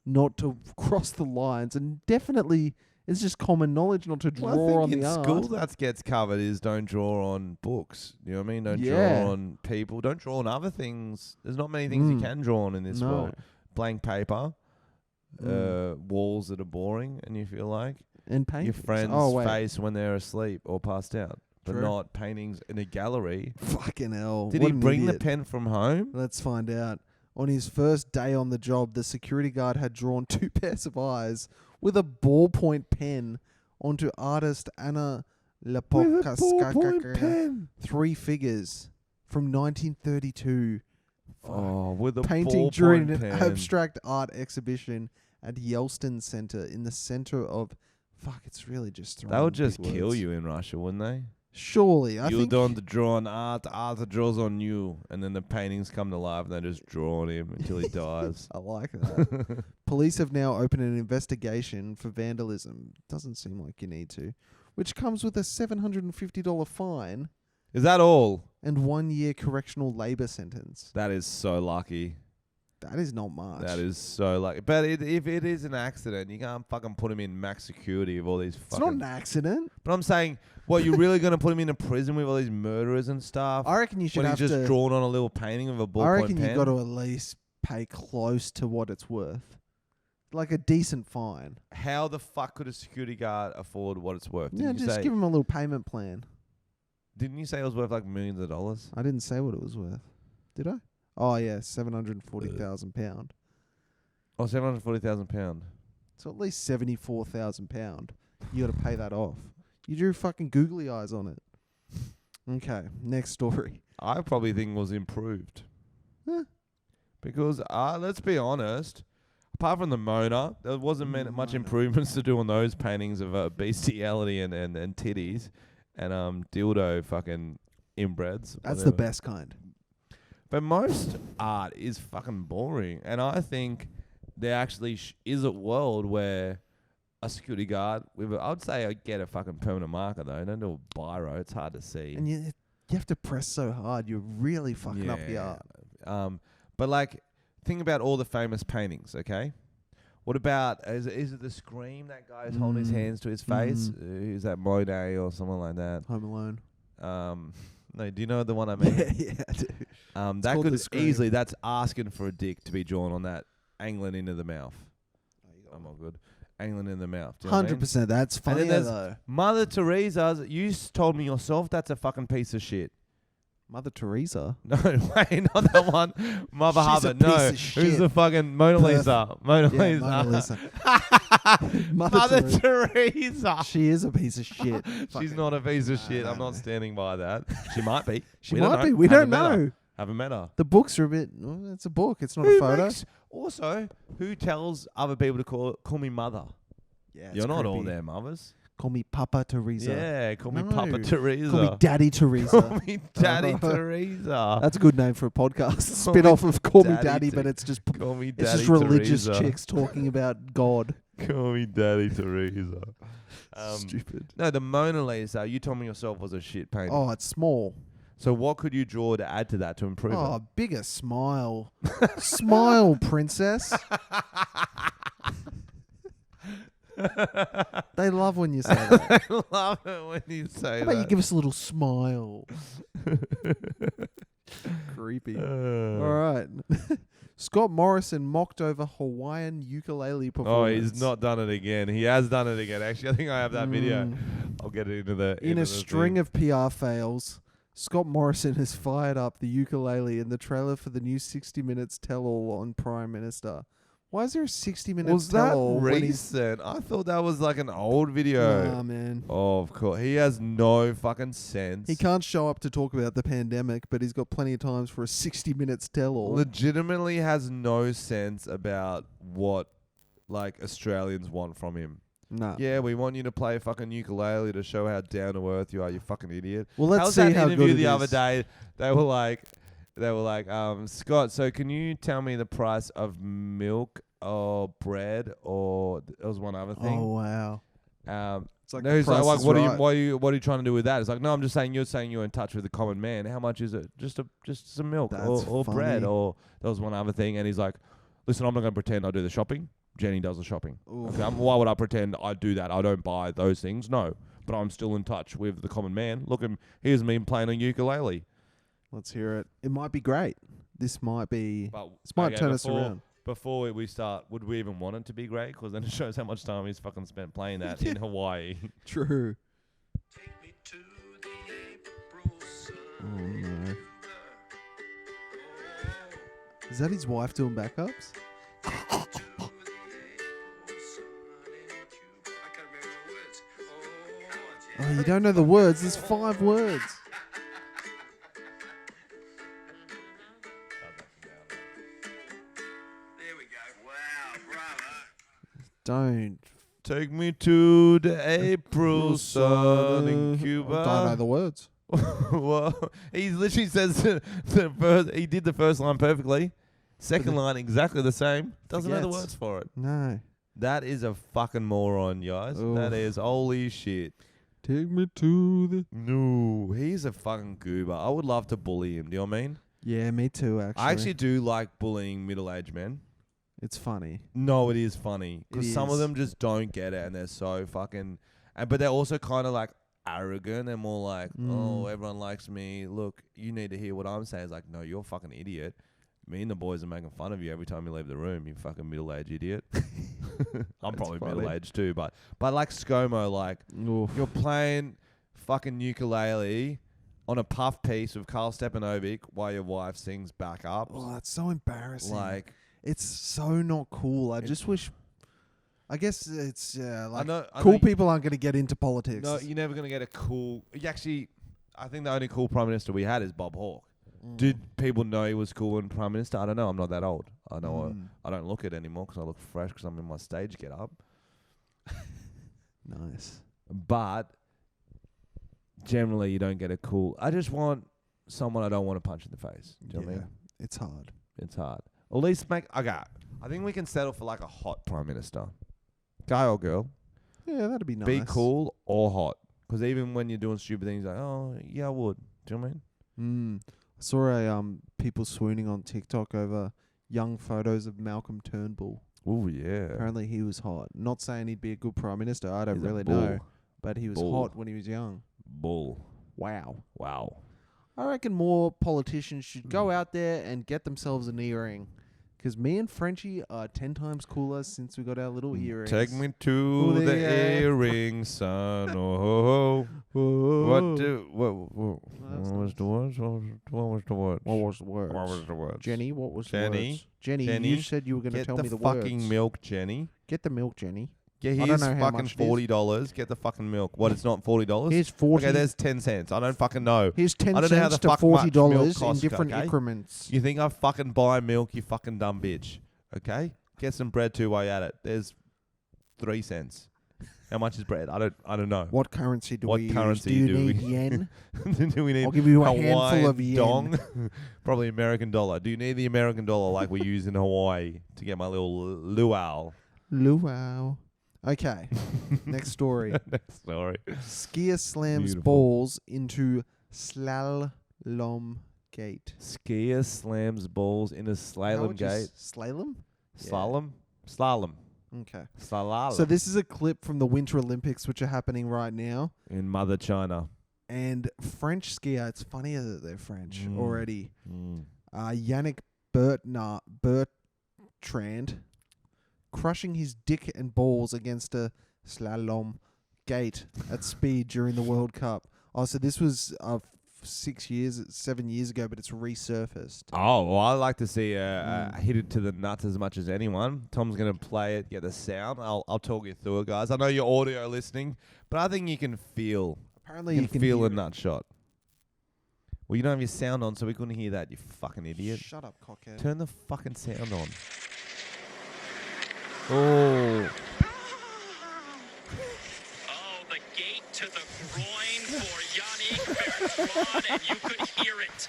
B: not to cross the lines, and definitely it's just common knowledge not to draw
C: Well, I think
B: on
C: in
B: the art.
C: school that gets covered is don't draw on books. You know what I mean? Don't
B: Yeah.
C: draw on people. Don't draw on other things. There's not many things you can draw on in this
B: No.
C: world. Blank paper, walls that are boring, and you feel like
B: And
C: your
B: paintings.
C: friend's
B: wait.
C: face when they're asleep or passed out, but
B: True.
C: not paintings in a gallery.
B: Fucking hell.
C: Did
B: what
C: he
B: an
C: bring the
B: idiot.
C: pen from home?
B: Let's find out. On his first day on the job, the security guard had drawn 2 pairs of eyes with a ballpoint pen onto artist Anna La
A: With a
B: Poca
A: ballpoint
B: Skakaka.
A: pen.
B: 3 figures from 1932.
C: Oh, with a
B: Painting
C: ballpoint
B: during an
C: pen.
B: abstract art exhibition at Yeltsin Center in the center of... Fuck, it's really just throwing
C: They would
B: big
C: just kill
B: words.
C: you in Russia, wouldn't they?
B: Surely, I
C: You
B: think...
C: don't draw on art, art draws on you. And then the paintings come to life and they just draw on him until he dies.
B: I like that. Police have now opened an investigation for vandalism. Doesn't seem like you need to. Which comes with a $750 fine
C: Is that all?
B: and 1 year correctional labor sentence.
C: That is so lucky.
B: That is not much.
C: That is so lucky. But if it is an accident, you can't fucking put him in max security with all these
B: It's
C: fucking...
B: not an accident.
C: But I'm saying, what, you're really going to put him in a prison with all these murderers and stuff?
B: I reckon you should
C: when
B: have
C: he's just
B: to...
C: drawn on a little painting of a ballpoint
B: I reckon
C: pen?
B: you've got to at least pay close to what it's worth. Like a decent fine.
C: How the fuck could a security guard afford what it's worth?
B: Yeah,
C: Didn't you
B: just
C: say,
B: give him a little payment plan.
C: Didn't you say it was worth like millions of dollars?
B: I didn't say what it was worth. Did I? Oh, yeah, £740,000.
C: Oh, £740,000.
B: So at least £74,000. You got to pay that off. You drew fucking googly eyes on it. Okay, next story.
C: I probably think it was improved.
B: Huh.
C: Because, let's be honest, apart from the Mona, there wasn't much
B: Mona.
C: improvements to do on those paintings of bestiality and titties and dildo fucking inbreds.
B: That's the
C: whatever.
B: best kind.
C: But most art is fucking boring. And I think there actually is a world where a security guard, I would say I'd get a fucking permanent marker though. Don't do a biro. It's hard to see.
B: And you have to press so hard. You're really fucking up the art.
C: But like, think about all the famous paintings, okay? What about, is it the Scream, that guy's holding his hands to his face? Is that Monet or someone like that?
B: Home Alone.
C: No, do you know the one I mean?
B: yeah, I do.
C: That
B: called
C: could
B: The Scream.
C: easily, that's asking for a dick to be drawn on that, angling into the mouth. I'm all good. Angling in the mouth. Do you know what I mean?
B: 100%. That's funny
C: there's-
B: though.
C: Mother Teresa's, you told me yourself that's a fucking piece of shit.
B: Mother Teresa.
C: No, wait, not that one. Mother
B: She's a
C: Hubbard. No,
B: piece of
C: who's
B: shit.
C: the fucking Mona Lisa? Mona
B: Yeah,
C: Lisa.
B: Mona Lisa.
C: Mother
B: Teresa.
C: Teresa.
B: She is a piece of shit.
C: She's
B: Fucking-
C: not a piece of shit.
B: no,
C: I'm not
B: no.
C: standing by that. She might be.
B: She
C: We don't
B: might
C: know.
B: be. We
C: Haven't
B: don't
C: met her.
B: know.
C: Haven't met her.
B: The books are a bit... Well, it's a book. It's not a
C: Who
B: photo.
C: makes- also, who tells other people to call me mother?
B: Yeah,
C: You're not all
B: creepy.
C: their mothers.
B: Call me Papa Teresa.
C: Yeah, call me
B: No.
C: Papa Teresa.
B: Call me Daddy Teresa.
C: Call me Daddy Teresa.
B: That's a good name for a podcast. Spin off of Call Me
C: Daddy
B: Daddy,
C: Ter-
B: but it's just
C: Call me
B: it's
C: Daddy
B: just religious
C: Teresa.
B: chicks talking about God.
C: Call me Daddy Teresa.
B: Stupid.
C: No, the Mona Lisa, you told me yourself was a shit painting.
B: Oh, it's small.
C: So what could you draw to add to that to improve
B: Oh,
C: it?
B: bigger smile. Smile, princess. They love when you say that.
C: I love it when you say
B: How about you
C: that.
B: give us a little smile? Creepy. All right. Scott Morrison mocked over Hawaiian ukulele
C: Oh,
B: performance.
C: he's not done it again. He has done it again. Actually, I think I have that video. I'll get it into the
B: In a string of PR fails, Scott Morrison has fired up the ukulele in the trailer for the new 60 Minutes tell-all on Prime Minister. Why is there a 60 Minutes
C: Was that
B: tell-all when he's...
C: recent? I thought that was like an old video.
B: Nah, man.
C: Oh, of course. He has no fucking sense.
B: He can't show up to talk about the pandemic, but he's got plenty of times for a 60 Minutes tell-all.
C: Legitimately has no sense about what like Australians want from him.
B: Nah.
C: Yeah, we want you to play fucking ukulele to show how down to earth you are, you fucking idiot.
B: Well, let's
C: How's
B: see
C: that
B: how
C: interview
B: good it
C: the other
B: is.
C: day? They were like, Scott, so can you tell me the price of milk or bread or there was one other thing?
B: Oh, wow. It's like
C: No,
B: the
C: he's like,
B: Price is
C: what
B: Right.
C: are you trying to do with that? It's like, no, I'm just saying you're in touch with the common man. How much is it? Just some milk
B: That's
C: or bread
B: funny.
C: or there was one other thing, and he's like, listen, I'm not going to pretend I do the shopping. Jenny does the shopping.
B: Oof.
C: Okay, why would I pretend I do that? I don't buy those things. No, but I'm still in touch with the common man. Look, here's me playing a ukulele.
B: Let's hear it. It might be great. This might be...
C: But
B: This might turn us around.
C: Before we start, would we even want it to be great? Because then it shows how much time he's fucking spent playing that in Hawaii.
B: True. Oh, no. Is that his wife doing backups? Oh, Oh, you don't know the words. There's 5 words.
D: There we go. Wow, bravo.
B: Don't.
C: Take me to the April sun in Cuba.
B: Don't know the words.
C: Well, he literally says the first. He did the first line perfectly. Second line exactly the same. Doesn't know the
B: Forgets.
C: words for it.
B: No.
C: That is a fucking moron, guys. That
B: Oof.
C: is holy shit.
B: Take me to the...
C: No, he's a fucking goober. I would love to bully him. Do you know what I mean?
B: Yeah, me too, actually.
C: I actually do like bullying middle-aged men.
B: It's funny.
C: No, it is funny because
B: It
C: some of
B: is.
C: them just don't get it, and they're so fucking. But they're also kind of like arrogant and more like, oh, everyone likes me. Look, you need to hear what I'm saying. It's like, no, you're a fucking idiot. Me and the boys are making fun of you every time you leave the room. You fucking middle-aged idiot. I'm probably
B: funny.
C: middle-aged too, but like ScoMo, like
B: Oof.
C: you're playing fucking ukulele on a puff piece with Carl Stepanovic while your wife sings back up.
B: Oh, that's so embarrassing.
C: Like.
B: It's so not cool. I just wish... I guess it's like
C: I know
B: cool people aren't going to get into politics.
C: No, you're never gonna get a cool. Actually, I think the only cool prime minister we had is Bob Hawke. Did people know he was cool when prime minister? I don't know. I'm not that old. I know. I don't look it anymore because I look fresh because I'm in my stage get up.
B: Nice.
C: But generally, you don't get a cool. I just want someone I don't want to punch in the face. Do you know what I mean?
B: It's hard.
C: It's hard. At least make. Okay, I think we can settle for like a hot prime minister, guy or girl.
B: Yeah, that'd be nice.
C: Be cool or hot. Because even when you're doing stupid things, like, oh, yeah, I would. Do you know what I mean?
B: I saw a people swooning on TikTok over young photos of Malcolm Turnbull.
C: Oh, yeah.
B: Apparently he was hot. Not saying he'd be a good prime minister. I don't
C: He's a
B: really
C: bull.
B: know. But he was
C: Bull.
B: hot when he was young.
C: Bull.
B: Wow.
C: Wow.
B: I reckon more politicians should go out there and get themselves an earring. Because me and Frenchy are 10 times cooler since we got our little earrings.
C: Take me to
B: Oh,
C: the
B: yeah.
C: earring, son. Oh, what was the words? What was the words?
B: What was the word?
C: What was the words?
B: Jenny, what was
C: Jenny?
B: the words? Jenny,
C: Jenny,
B: you said you were going to
C: Get
B: tell
C: the
B: me the
C: fucking
B: words.
C: milk, Jenny.
B: Get the milk, Jenny.
C: Yeah,
B: don't
C: here's
B: know how
C: fucking
B: much it is.
C: $40. Get the fucking milk. What? It's not $40.
B: Here's 40.
C: Okay, there's 10 cents. I don't fucking know.
B: Here's 10
C: I don't know how
B: cents
C: the
B: to
C: fuck much
B: $40
C: milk
B: in
C: costs,
B: different
C: okay?
B: increments.
C: You think I fucking buy milk? You fucking dumb bitch. Okay, get some bread too while you're at it. There's 3 cents. How much is bread? I don't know.
B: What currency do
C: What
B: we
C: currency
B: use?
C: do
B: Do you
C: we-
B: need yen?
C: Do we need
B: I'll give you a
C: Hawaiian
B: handful of yen.
C: dong? Probably American dollar. Do you need the American dollar like we use in Hawaii to get my little luau?
B: Luau. Okay. Next story.
C: Sorry.
B: Skier slams
C: Beautiful.
B: balls into slalom gate.
C: Skier slams balls in a slalom gate.
B: Slalom? Yeah.
C: Slalom? Slalom.
B: Okay.
C: Slalom.
B: So this is a clip from the Winter Olympics, which are happening right now.
C: in Mother China.
B: And French skier, it's funnier that they're French already.
C: Mm.
B: Yannick Bertrand crushing his dick and balls against a slalom gate at speed during the World Cup. Oh, so this was 7 years ago, but it's resurfaced.
C: Oh, well, I like to see hit it to the nuts as much as anyone. Tom's going to play it, get the sound. I'll talk you through it, guys. I know you're audio listening, but I think you can feel.
B: Apparently,
C: You can feel
B: hear
C: a nut shot. Well, you don't have your sound on, so we couldn't hear that, you fucking
B: it.
C: idiot.
B: Shut up, cockhead.
C: Turn the fucking sound on. Oh.
D: Oh, the gate to the groin for Yannick Bertrand, and you could hear it.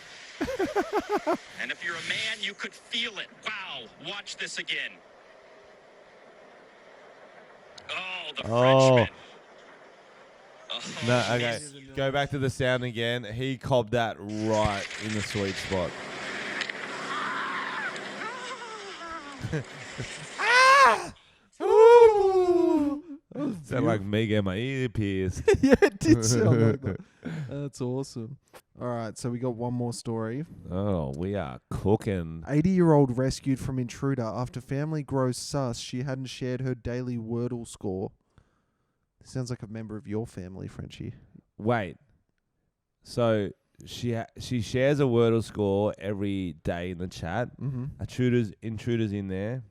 D: And if you're a man, you could feel it. Wow, watch this again. Oh, the Frenchman. Oh,
C: No, okay.
D: this-
C: Go back to the sound again. He cobbed that right in the sweet spot. Sound like me getting my ear pierced.
B: Yeah, it did sound like that. That's awesome. All right, so we got one more story.
C: Oh, we are cooking.
B: 80-year-old rescued from intruder after family grows sus she hadn't shared her daily Wordle score. Sounds like a member of your family, Frenchy.
C: Wait. So she shares a Wordle score every day in the chat.
B: Mm-hmm.
C: Intruders in there.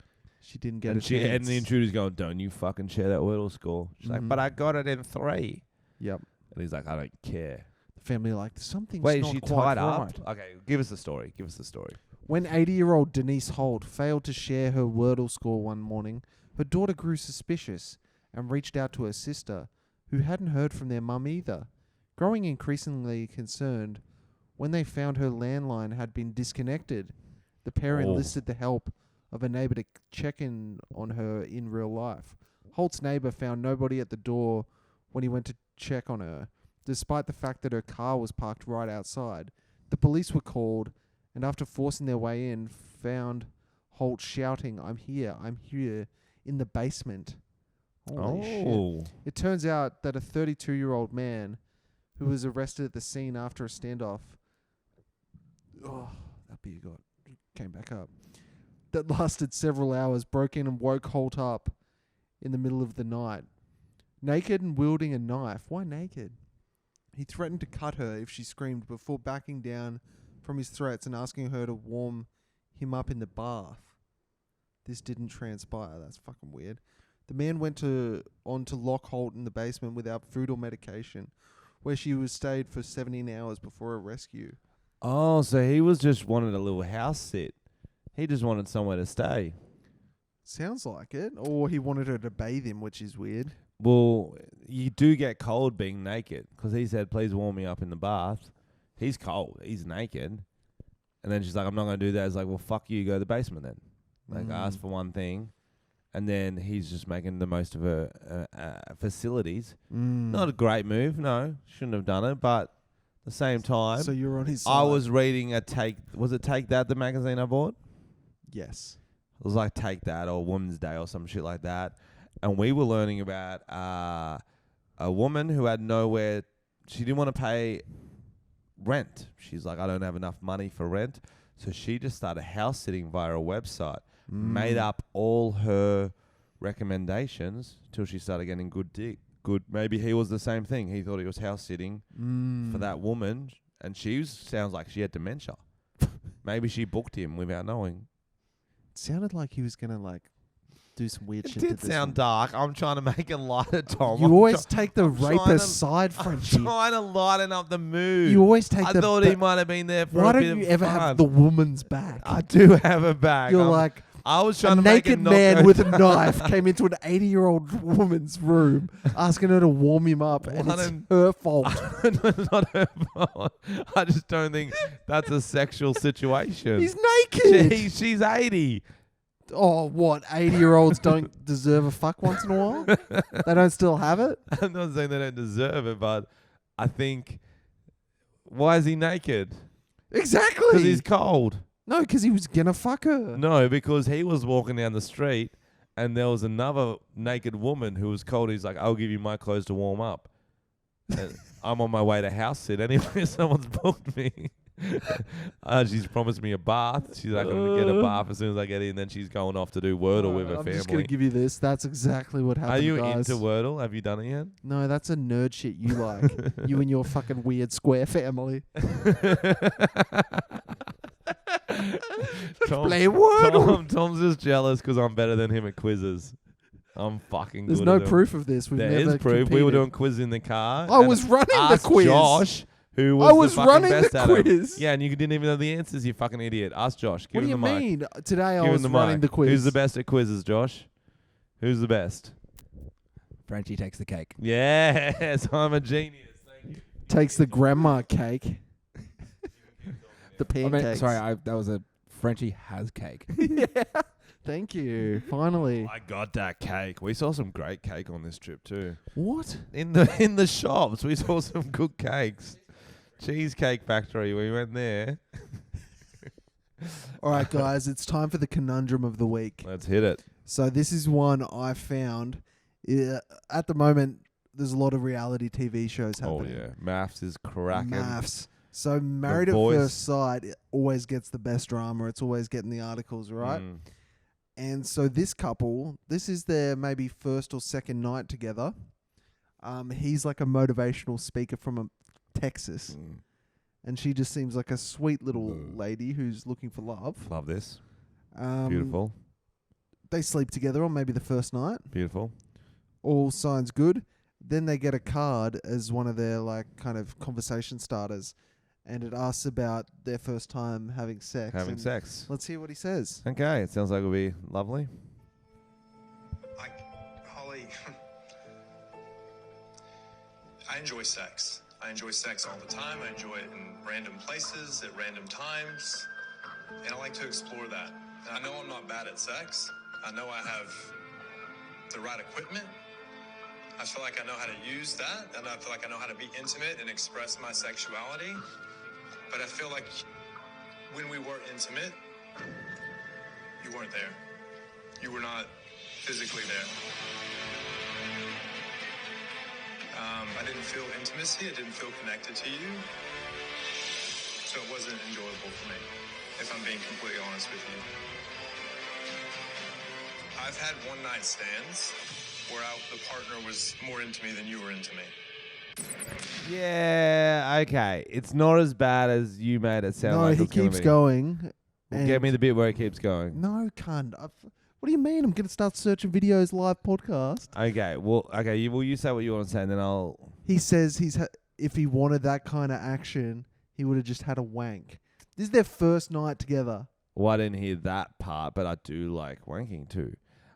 B: She didn't get
C: And,
B: a chance.
C: and the intruder's going, don't you fucking share that Wordle score. She's like,
B: Mhm.
C: but I got it in 3.
B: Yep.
C: And he's like, I don't care.
B: The family are like, something's
C: Wait, is
B: not
C: she
B: quite
C: tied up?
B: right.
C: Okay, give us the story. Give us the story.
B: When 80-year-old Denise Holt failed to share her Wordle score one morning, her daughter grew suspicious and reached out to her sister, who hadn't heard from their mum either. Growing increasingly concerned, when they found her landline had been disconnected, the pair enlisted the help of a neighbour to check in on her in real life. Holt's neighbour found nobody at the door when he went to check on her, despite the fact that her car was parked right outside. The police were called, and after forcing their way in, found Holt shouting, I'm here, in the basement. Holy shit. It turns out that a 32-year-old man who was arrested at the scene after a standoff... Oh, that beer came back up. That lasted several hours, broke in and woke Holt up in the middle of the night. Naked and wielding a knife. Why naked? He threatened to cut her if she screamed before backing down from his threats and asking her to warm him up in the bath. This didn't transpire. That's fucking weird. The man went on to lock Holt in the basement without food or medication, where she was stayed for 17 hours before a rescue.
C: Oh, so he was just wanted a little house sit. He just wanted somewhere to stay.
B: Sounds like it. Or he wanted her to bathe him, which is weird.
C: Well, you do get cold being naked, because he said, please warm me up in the bath. He's cold. He's naked. And then she's like, I'm not going to do that. He's like, well, fuck you. Go to the basement then. Like, ask for one thing. And then he's just making the most of her facilities. Not a great move. No, shouldn't have done it. But at the same time,
B: So you're on his side.
C: I was reading a Take... Was it Take That, the magazine I bought?
B: Yes.
C: It was like Take That or Woman's Day or some shit like that. And we were learning about a woman who had nowhere... She didn't want to pay rent. She's like, I don't have enough money for rent. So she just started house sitting via a website. Made up all her recommendations till she started getting good. Maybe he was the same thing. He thought he was house sitting for that woman. And sounds like she had dementia. Maybe she booked him without knowing.
B: It sounded like he was going to, do some weird shit.
C: It did
B: to this
C: sound
B: one.
C: dark. I'm trying to make it lighter, Tom.
B: You always take the
C: trying
B: rapist side, Frenchy.
C: I'm trying to lighten up the mood.
B: You always take
C: I
B: the...
C: thought he might have been there for
B: Why
C: a bit
B: don't you
C: of
B: ever
C: fun.
B: have the woman's back?
C: I do have a bag.
B: You're like...
C: I was
B: A
C: trying to make
B: naked
C: it not
B: man
C: go
B: with a
C: down.
B: knife came into an 80-year-old woman's room asking her to warm him up, and it's her fault.
C: It's not her fault. I just don't think that's a sexual situation.
B: He's naked.
C: She's 80.
B: Oh, what? 80-year-olds don't deserve a fuck once in a while? They don't still have it?
C: I'm not saying they don't deserve it, but I think... Why is he naked?
B: Exactly.
C: Because he's cold.
B: No, because he was going to fuck her.
C: No, because he was walking down the street and there was another naked woman who was cold. He's like, I'll give you my clothes to warm up. And I'm on my way to house sit anyway. Someone's booked me. She's promised me a bath. She's like, I'm going to get a bath as soon as I get in. Then she's going off to do Wordle with her
B: I'm
C: family.
B: just going to give you this. That's exactly what happened,
C: Are you
B: guys.
C: into Wordle? Have you done it yet?
B: No, that's a nerd shit you like. You and your fucking weird square family. Play Wordle.
C: Tom's just jealous because I'm better than him at quizzes. I'm fucking
B: There's
C: good
B: no
C: at them.
B: proof of this. We've
C: There
B: never
C: is proof. We were
B: competed.
C: doing quizzes in the car.
B: I
C: and
B: was running the
C: asked
B: quiz.
C: Josh, who was
B: I was
C: the fucking
B: running
C: best
B: the
C: at it.
B: quiz.
C: Yeah, and you didn't even know the answers, you fucking idiot. Ask Josh. Give
B: What do
C: him
B: you
C: the mic.
B: mean? Today I
C: Give
B: was
C: him the
B: running
C: mic.
B: the quiz.
C: Who's the best at quizzes, Josh? Who's the best?
A: Frenchy takes the cake.
C: Yes, I'm a genius. Thank you.
B: Takes the grandma cake. The pancakes.
A: That was a Frenchy has cake.
B: Yeah. Thank you. Finally.
C: I got that cake. We saw some great cake on this trip too.
B: What?
C: In the shops, we saw some good cakes. Cheesecake Factory. We went there.
B: All right, guys. It's time for the conundrum of the week.
C: Let's hit it.
B: So this is one I found. At the moment, there's a lot of reality TV shows happening.
C: Oh yeah, maths is cracking.
B: Maths. So Married at
C: Voice.
B: First Sight it always gets the best drama. It's always getting the articles, right?
C: Mm.
B: And so this couple, this is their maybe first or second night together. He's like a motivational speaker from Texas.
C: Mm.
B: And she just seems like a sweet little lady who's looking for love.
C: Love this.
B: Beautiful. They sleep together on maybe the first night.
C: Beautiful.
B: All signs good. then they get a card as one of their like kind of conversation starters, and it asks about their first time having sex.
C: Having sex.
B: Let's hear what he says.
C: Okay, it sounds like it'll be lovely.
E: Holly, I enjoy sex. I enjoy sex all the time. I enjoy it in random places, at random times, and I like to explore that. And I know I'm not bad at sex. I know I have the right equipment. I feel like I know how to use that, and I feel like I know how to be intimate and express my sexuality. But I feel like when we were intimate, you weren't there. You were not physically there. I didn't feel intimacy. I didn't feel connected to you. So it wasn't enjoyable for me, if I'm being completely honest with you. I've had one-night stands where the partner was more into me than you were into me.
C: Yeah, okay. It's not as bad as you made it sound
B: No,
C: like.
B: he keeps going.
C: Well, get me the bit where he keeps going.
B: No, cunt. What do you mean? I'm going to start searching videos live podcast.
C: Okay, well, you say what you want to say, and then I'll...
B: He says if he wanted that kind of action, he would have just had a wank. This is their first night together.
C: Well, I didn't hear that part, but I do like wanking too.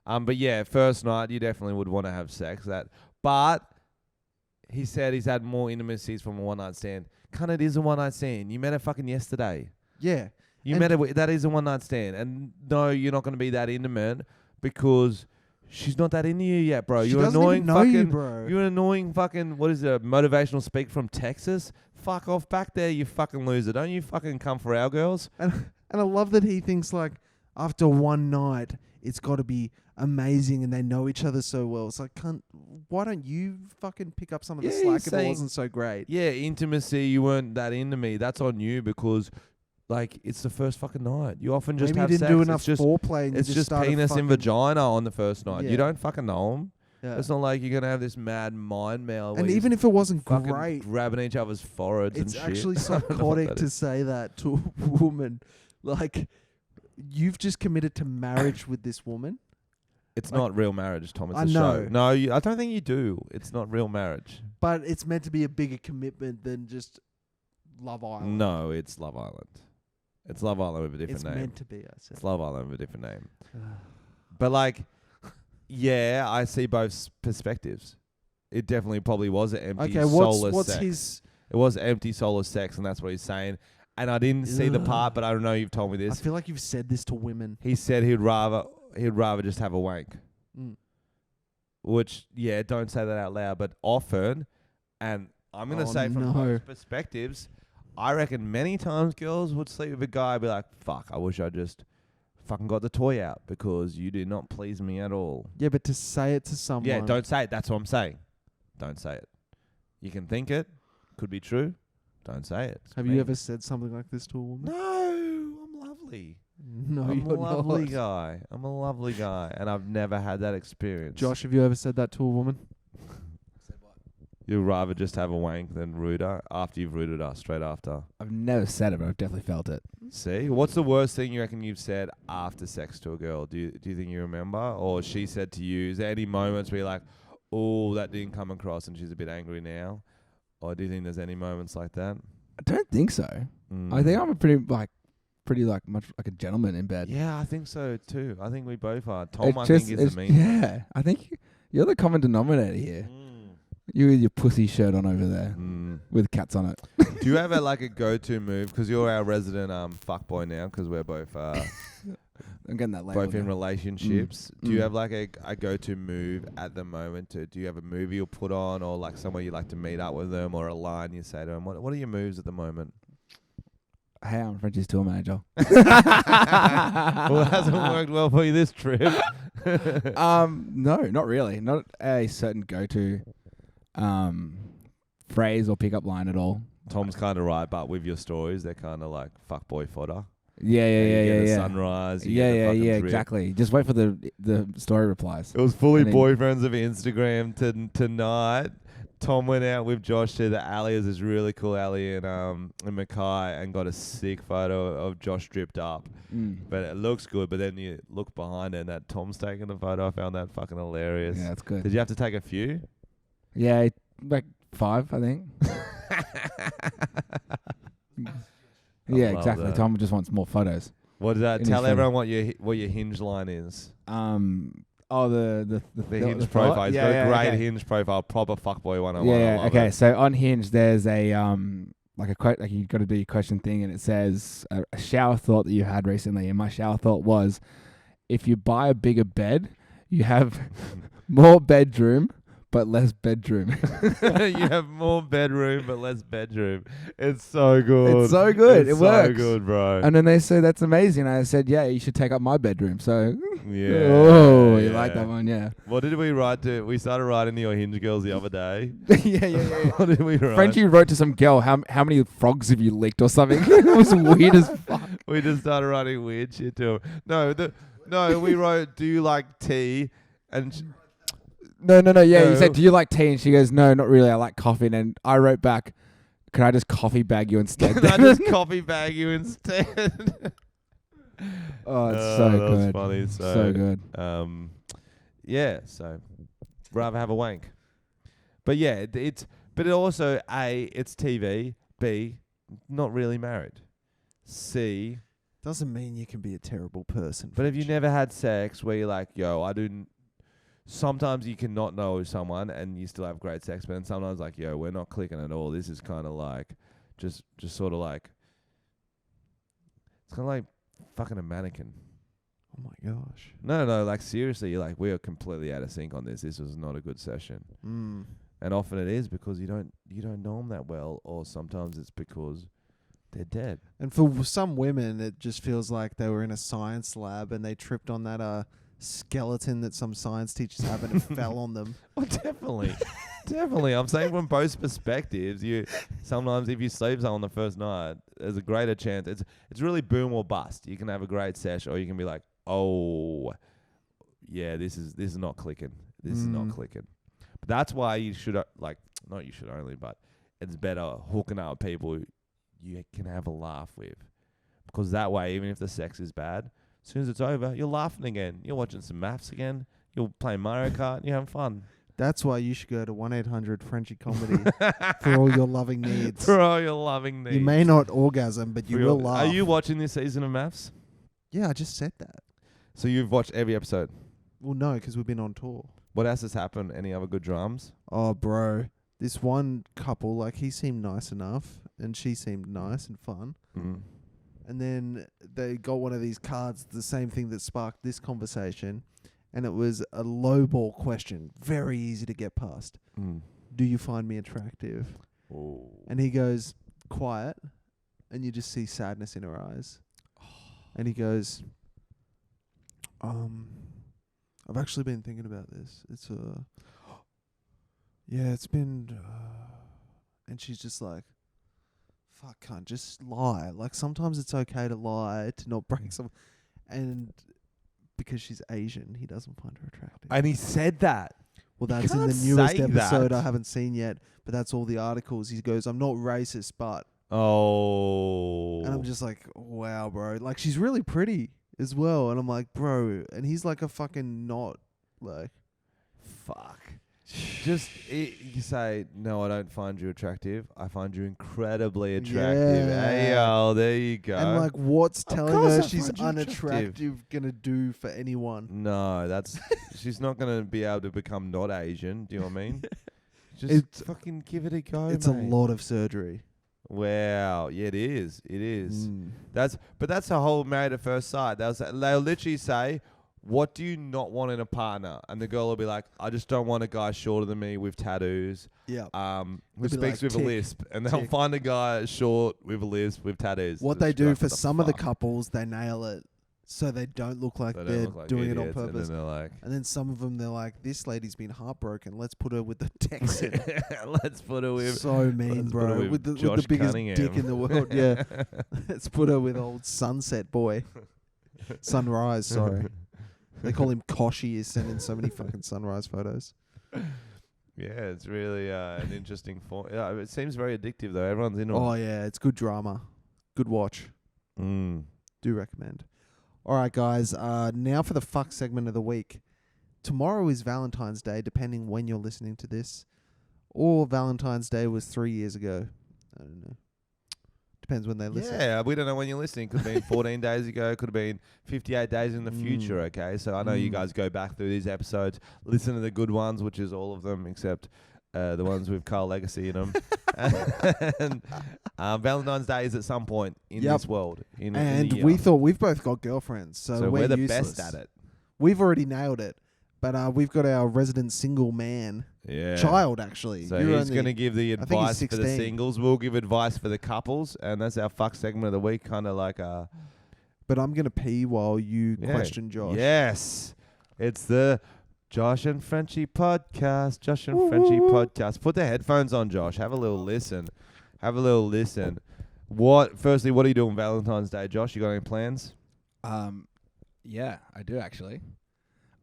C: But yeah, first night, you definitely would want to have sex. But he said he's had more intimacies from a one-night stand. Cunt, it is a one-night stand. You met her fucking yesterday.
B: Yeah.
C: You met her. That is a one-night stand. And no, you're not going to be that intimate because she's not that into you yet, bro.
B: She
C: You're
B: doesn't
C: annoying
B: even know
C: fucking...
B: you, bro.
C: You're an annoying fucking... What is it? A motivational speak from Texas? Fuck off back there, you fucking loser. Don't you fucking come for our girls?
B: And I love that he thinks like after one night, it's got to be amazing and they know each other so well. It's like, cunt, why don't you fucking pick up some of the slack if it wasn't so great?
C: Yeah, intimacy, you weren't that into me. That's on you because, like, it's the first fucking night. You often just
B: Maybe
C: have
B: you didn't
C: sex.
B: do enough foreplay and
C: It's
B: you
C: just
B: started
C: penis
B: fucking...
C: and vagina on the first night.
B: Yeah.
C: You don't fucking know them.
B: Yeah.
C: It's not like you're going to have this mad mind meld.
B: And
C: where
B: even if it wasn't
C: fucking
B: great,
C: grabbing each other's foreheads
B: it's
C: and shit.
B: actually
C: I don't know what
B: psychotic
C: that
B: to
C: is.
B: say that to a woman. Like, you've just committed to marriage with this woman.
C: It's
B: like,
C: not real marriage, Tom. It's
B: I
C: a
B: know.
C: show. No, I don't think you do. It's not real marriage.
B: But it's meant to be a bigger commitment than just Love Island.
C: No, it's Love Island. It's Love Island with a different
B: It's
C: name.
B: meant to be, I said.
C: It's Love Island with a different name. But like, yeah, I see both perspectives. It definitely probably was an empty,
B: Okay,
C: soulless
B: what's
C: sex.
B: his...
C: It was empty, soulless sex, and that's what he's saying. And I didn't see the
B: Ugh.
C: part, but I don't know. You've told me
B: I
C: this.
B: feel like you've said this to women.
C: He said he'd rather just have a wank.
B: Mm.
C: Which, yeah, don't say that out loud, but often, and I'm gonna
B: Oh,
C: say from
B: no.
C: both perspectives, I reckon many times girls would sleep with a guy and be like, "Fuck, I wish I just fucking got the toy out because you did not please me at all."
B: Yeah, but to say it to someone...
C: Yeah, don't say it. That's what I'm saying. Don't say it. You can think it. Could be true. Don't say it. It's
B: Have
C: mean.
B: you ever said something like this to a woman?
C: No, I'm lovely.
B: No,
C: I'm
B: you're
C: a lovely
B: not.
C: guy. I'm a lovely guy, and I've never had that experience.
B: Josh, have you ever said that to a woman?
C: You'd rather just have a wank than root her after you've rooted her straight after.
A: I've never said it, but I've definitely felt it.
C: See? What's the worst thing you reckon you've said after sex to a girl? Do you think you remember? Or she said to you, is there any moments where you're like, oh, that didn't come across and she's a bit angry now? Or do you think there's any moments like that?
A: I don't think so. I think I'm a pretty much like a gentleman in bed.
C: Yeah, I think so too. I think we both are. Tom,
A: It
C: I
A: just-
C: think, is
A: it's-
C: the mean.
A: Yeah, I think you're the common denominator here. You with your pussy shirt on over there with cats on it.
C: Do you have a go-to move? Because you're our resident fuckboy now because we're both
A: I'm getting that label.
C: both in
A: now.
C: relationships. Do you have a go-to move at the moment? Do you have a movie you'll put on or like somewhere you like to meet up with them or a line you say to them? What are your moves at the moment?
A: Hey, I'm Frenchy's tour manager.
C: Well, it hasn't worked well for you this trip.
A: No, not really. Not a certain go-to phrase or pickup line at all.
C: Tom's kind of right, but with your stories, they're kind of like fuckboy fodder.
A: Yeah,
C: You get
A: yeah,
C: the
A: yeah.
C: sunrise. You get the
A: Yeah,
C: fucking drip.
A: exactly. Just wait for the story replies.
C: It was fully
A: And then-
C: boyfriends of Instagram tonight. Tom went out with Josh to the alley. There's this really cool alley in Mackay and got a sick photo of Josh dripped up. But it looks good. But then you look behind it and that Tom's taking the photo. I found that fucking hilarious.
A: Yeah, that's good.
C: Did you have to take a few?
A: Yeah, like 5, I think. Yeah,
C: love
A: exactly.
C: that.
A: Tom just wants more photos.
C: What is that?
A: In
C: Tell
A: his phone.
C: everyone what your hinge line is.
A: The
C: Hinge
A: thought?
C: profile. He's got a great
A: okay.
C: Hinge profile. Proper fuckboy 101.
A: Yeah,
C: I
A: yeah,
C: love
A: okay.
C: it.
A: So on Hinge, there's a like you got to do your question thing, and it says a shower thought that you had recently. And my shower thought was, if you buy a bigger bed, you have more bedroom but less bedroom.
C: You have more bedroom but less bedroom. It's so good.
A: It's so good.
C: It's
A: It works.
C: so good, bro.
A: And then they said that's amazing. And I said, yeah, you should take up my bedroom. So
C: Yeah.
A: oh, you
C: yeah.
A: like that one, yeah.
C: What did we write to? We started writing to your Hinge girls the other day.
A: yeah.
C: What did we write?
A: Frenchy wrote to some girl, how many frogs have you licked or something? It was weird as fuck.
C: We just started writing weird shit to him. No, we wrote, do you like tea? And
A: No. Yeah,
C: No.
A: you said, do you like tea? And she goes, no, not really. I like coffee. And then I wrote back, can I just coffee bag you instead?
C: can I just coffee bag you instead?
A: Oh, it's so
C: that
A: good.
C: was funny.
A: So good.
C: Yeah, so rather have a wank. But yeah, but it also, A, it's TV. B, not really married. C,
B: Doesn't mean you can be a terrible person.
C: but if you
B: French.
C: never had sex where you're like, yo, sometimes you can not know someone and you still have great sex, but then sometimes like, yo, we're not clicking at all. This is kind of like, just sort of like, it's kind of like fucking a mannequin.
B: Oh my gosh.
C: No, like seriously, you're like, we are completely out of sync on this. This was not a good session. And often it is because you don't know them that well, or sometimes it's because they're dead.
B: And for some women, it just feels like they were in a science lab and they tripped on that skeleton that some science teachers have and it fell on them.
C: Oh, definitely. Definitely. I'm saying from both perspectives, sometimes if you sleep on the first night, there's a greater chance. It's really boom or bust. You can have a great sesh, or you can be like, oh, yeah, this is not clicking. This is not clicking. But that's why you should, not you should only, but it's better hooking up with people you can have a laugh with. Because that way, even if the sex is bad, as soon as it's over, you're laughing again. You're watching some maths again. You're playing Mario Kart and you're having fun.
B: That's why you should go to 1-800-Frenchy Comedy for all your loving needs.
C: For all your loving needs.
B: You may not orgasm, but you will laugh.
C: Are you watching this season of maths?
B: Yeah, I just said that.
C: So you've watched every episode.
B: Well, no, because we've been on tour.
C: What else has happened? Any other good drums?
B: Oh, bro. This one couple, like, he seemed nice enough, and she seemed nice and fun.
C: Mm.
B: And then they got one of these cards, the same thing that sparked this conversation, and it was a lowball question, very easy to get past.
C: Mm.
B: Do you find me attractive?
C: Ooh.
B: And he goes, quiet, and you just see sadness in her eyes. And he goes, I've actually been thinking about this. It's been, and she's just like, fuck, can't just lie. Like, sometimes it's okay to lie, to not break some, and because she's Asian, he doesn't find her attractive.
C: And he said that.
B: Well, that's in
C: can't
B: the newest
C: say
B: episode
C: that.
B: I haven't seen yet, but that's all the articles. He goes, I'm not racist, but.
C: Oh.
B: And I'm just like, wow, bro. Like, she's really pretty as well. And I'm like, bro. And he's like a fucking not, like.
C: Fuck. Just you say, no, I don't find you attractive. I find you incredibly attractive.
B: Yeah.
C: Hey, yo, there you go.
B: And like, what's
C: Of
B: telling
C: course
B: her
C: I
B: she's
C: find you
B: unattractive gonna do for anyone?
C: No, she's not going to be able to become not Asian. Do you know what I mean? Just
B: It's-
C: fucking give it a go,
B: It's a
C: mate.
B: lot of surgery.
C: Wow. Yeah, it is. It is.
B: Mm.
C: That's the whole Married at First Sight. They'll literally say, what do you not want in a partner? And the girl will be like, I just don't want a guy shorter than me with tattoos.
B: Yeah.
C: Who
B: They'll be
C: speaks
B: like,
C: with
B: tick,
C: a lisp. And they'll
B: tick.
C: find a guy short with a lisp with tattoos.
B: What
C: Just
B: they
C: be
B: do
C: like,
B: for
C: what
B: some of the
C: fuck?
B: couples, they nail it so they don't look like
C: They
B: they're
C: don't look like
B: doing
C: idiots,
B: it on purpose.
C: And then they're like,
B: And then some of them, they're like, this lady's been heartbroken. Let's put her with the Texan.
C: let's put her with.
B: So mean,
C: let's put her
B: bro. With the
C: Josh
B: biggest
C: Cunningham.
B: dick in the world. Yeah. Let's put her with old Sunset Boy. Sunrise, sorry. They call him Koshi. He's sending so many fucking sunrise photos.
C: Yeah, it's really an interesting form. Yeah, it seems very addictive though. Everyone's into
B: Oh,
C: it.
B: yeah. It's good drama. Good watch.
C: Mm.
B: Do recommend. All right, guys. Now for the fuck segment of the week. Tomorrow is Valentine's Day, depending when you're listening to this. or Valentine's Day was 3 years ago. I don't know. Depends when they listen.
C: Yeah, we don't know when you're listening. Could have been 14 days ago. Could have been 58 days in the future, okay? So I know you guys go back through these episodes, listen to the good ones, which is all of them except the ones with Carl Legacy in them. And Valentine's Day is at some point in this world. In
B: And
C: the year.
B: we thought we've both got girlfriends, so
C: we're the
B: useless.
C: best at it.
B: We've already nailed it. But we've got our resident single man.
C: Yeah.
B: Child, actually.
C: So
B: You're
C: he's
B: only-
C: going to give the
B: I think he's
C: advice for the
B: 16.
C: singles. We'll give advice for the couples. And that's our fuck segment of the week. Kind of like a...
B: But I'm going to pee while you question Josh.
C: Yes. It's the Josh and Frenchy podcast. Josh and Frenchy podcast. Put the headphones on, Josh. Have a little listen. Firstly, what are you doing Valentine's Day, Josh? You got any plans?
A: Yeah, I do actually.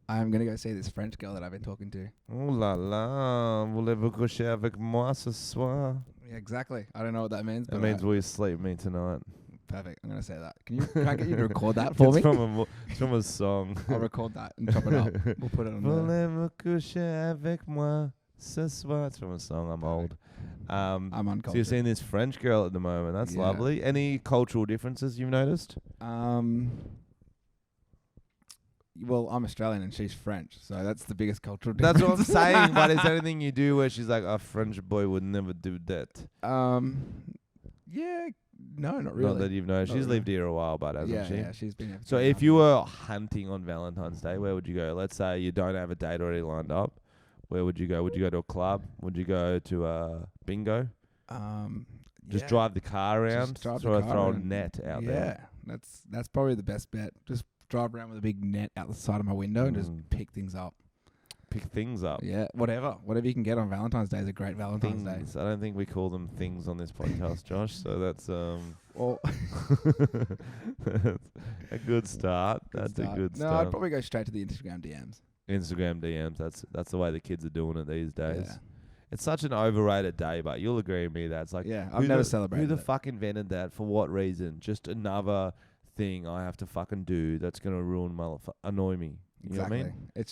A: I'm gonna go see this French girl that I've been talking to.
C: Oh la la, voulez-vous coucher avec moi ce soir?
A: Yeah, exactly. I don't know what that means.
C: That
A: but
C: means will you sleep with me tonight?
A: perfect. I'm gonna say that. Can I get you to record that for me?
C: It's from a song.
A: I'll record that and chop it up. We'll put it on there.
C: Voulez-vous coucher avec moi ce soir? It's from a song. I'm old.
A: I'm
C: So you're
A: uncultured.
C: seeing this French girl at the moment. That's
A: Yeah.
C: lovely. Any cultural differences you've noticed?
A: Well, I'm Australian and she's French, so that's the biggest cultural
C: That's what I'm
A: difference.
C: saying. But is there anything you do where she's like, a French boy would never do that?
A: Yeah, no, not really.
C: Not that you've noticed.
A: Not
C: She's
A: really.
C: lived here a while, but hasn't
A: yeah,
C: she?
A: yeah, she's been here.
C: So if you were hunting on Valentine's Day, where would you go? Let's say you don't have a date already lined up. Where would you go? Would you go to a club? Would you go to a bingo? Just drive the car around.
A: drive the
C: Throw
A: car
C: a
A: around.
C: net out there.
A: Yeah, that's probably the best bet. Just drive around with a big net out the side of my window and just pick things up.
C: Pick things up.
A: Yeah, whatever you can get on Valentine's Day is a great Valentine's Day.
C: Things. I don't think we call them things on this podcast, Josh. So that's
A: Well,
C: a good start. That's a good
A: No,
C: start.
A: I'd probably go straight to the Instagram DMs.
C: Instagram DMs. That's the way the kids are doing it these days.
A: Yeah.
C: It's such an overrated day, but you'll agree with me that it's like,
A: Yeah, I've never celebrated
C: Who the
A: it.
C: fuck invented that? For what reason? Just another thing I have to fucking do that's gonna annoy me. You know what I
A: Exactly.
C: mean?
A: It's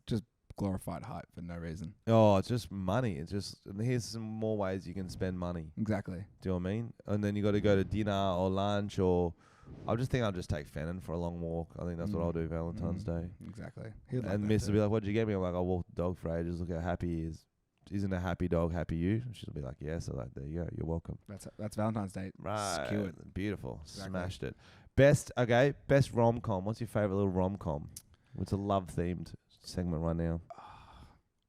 A: just glorified hype for no reason.
C: Oh, it's just money. It's just here's some more ways you can spend money.
A: Exactly.
C: Do you know what I mean? And then you got to go to dinner or lunch or. I'll just take Fennon for a long walk. I think that's what I'll do Valentine's Day.
A: Exactly. He'd like
C: And
A: that
C: Miss will
A: too.
C: be like, "What'd you get me?" I'm like, "I walked the dog for ages. Look how happy he is. Isn't a happy dog happy you?" She'll be like, "Yes." I'm like, "There you go. You're welcome."
A: That's Valentine's Day.
C: Right.
A: Skewered.
C: Beautiful.
A: Exactly.
C: Smashed it. Best rom-com. What's your favourite little rom-com? It's a love-themed segment right now.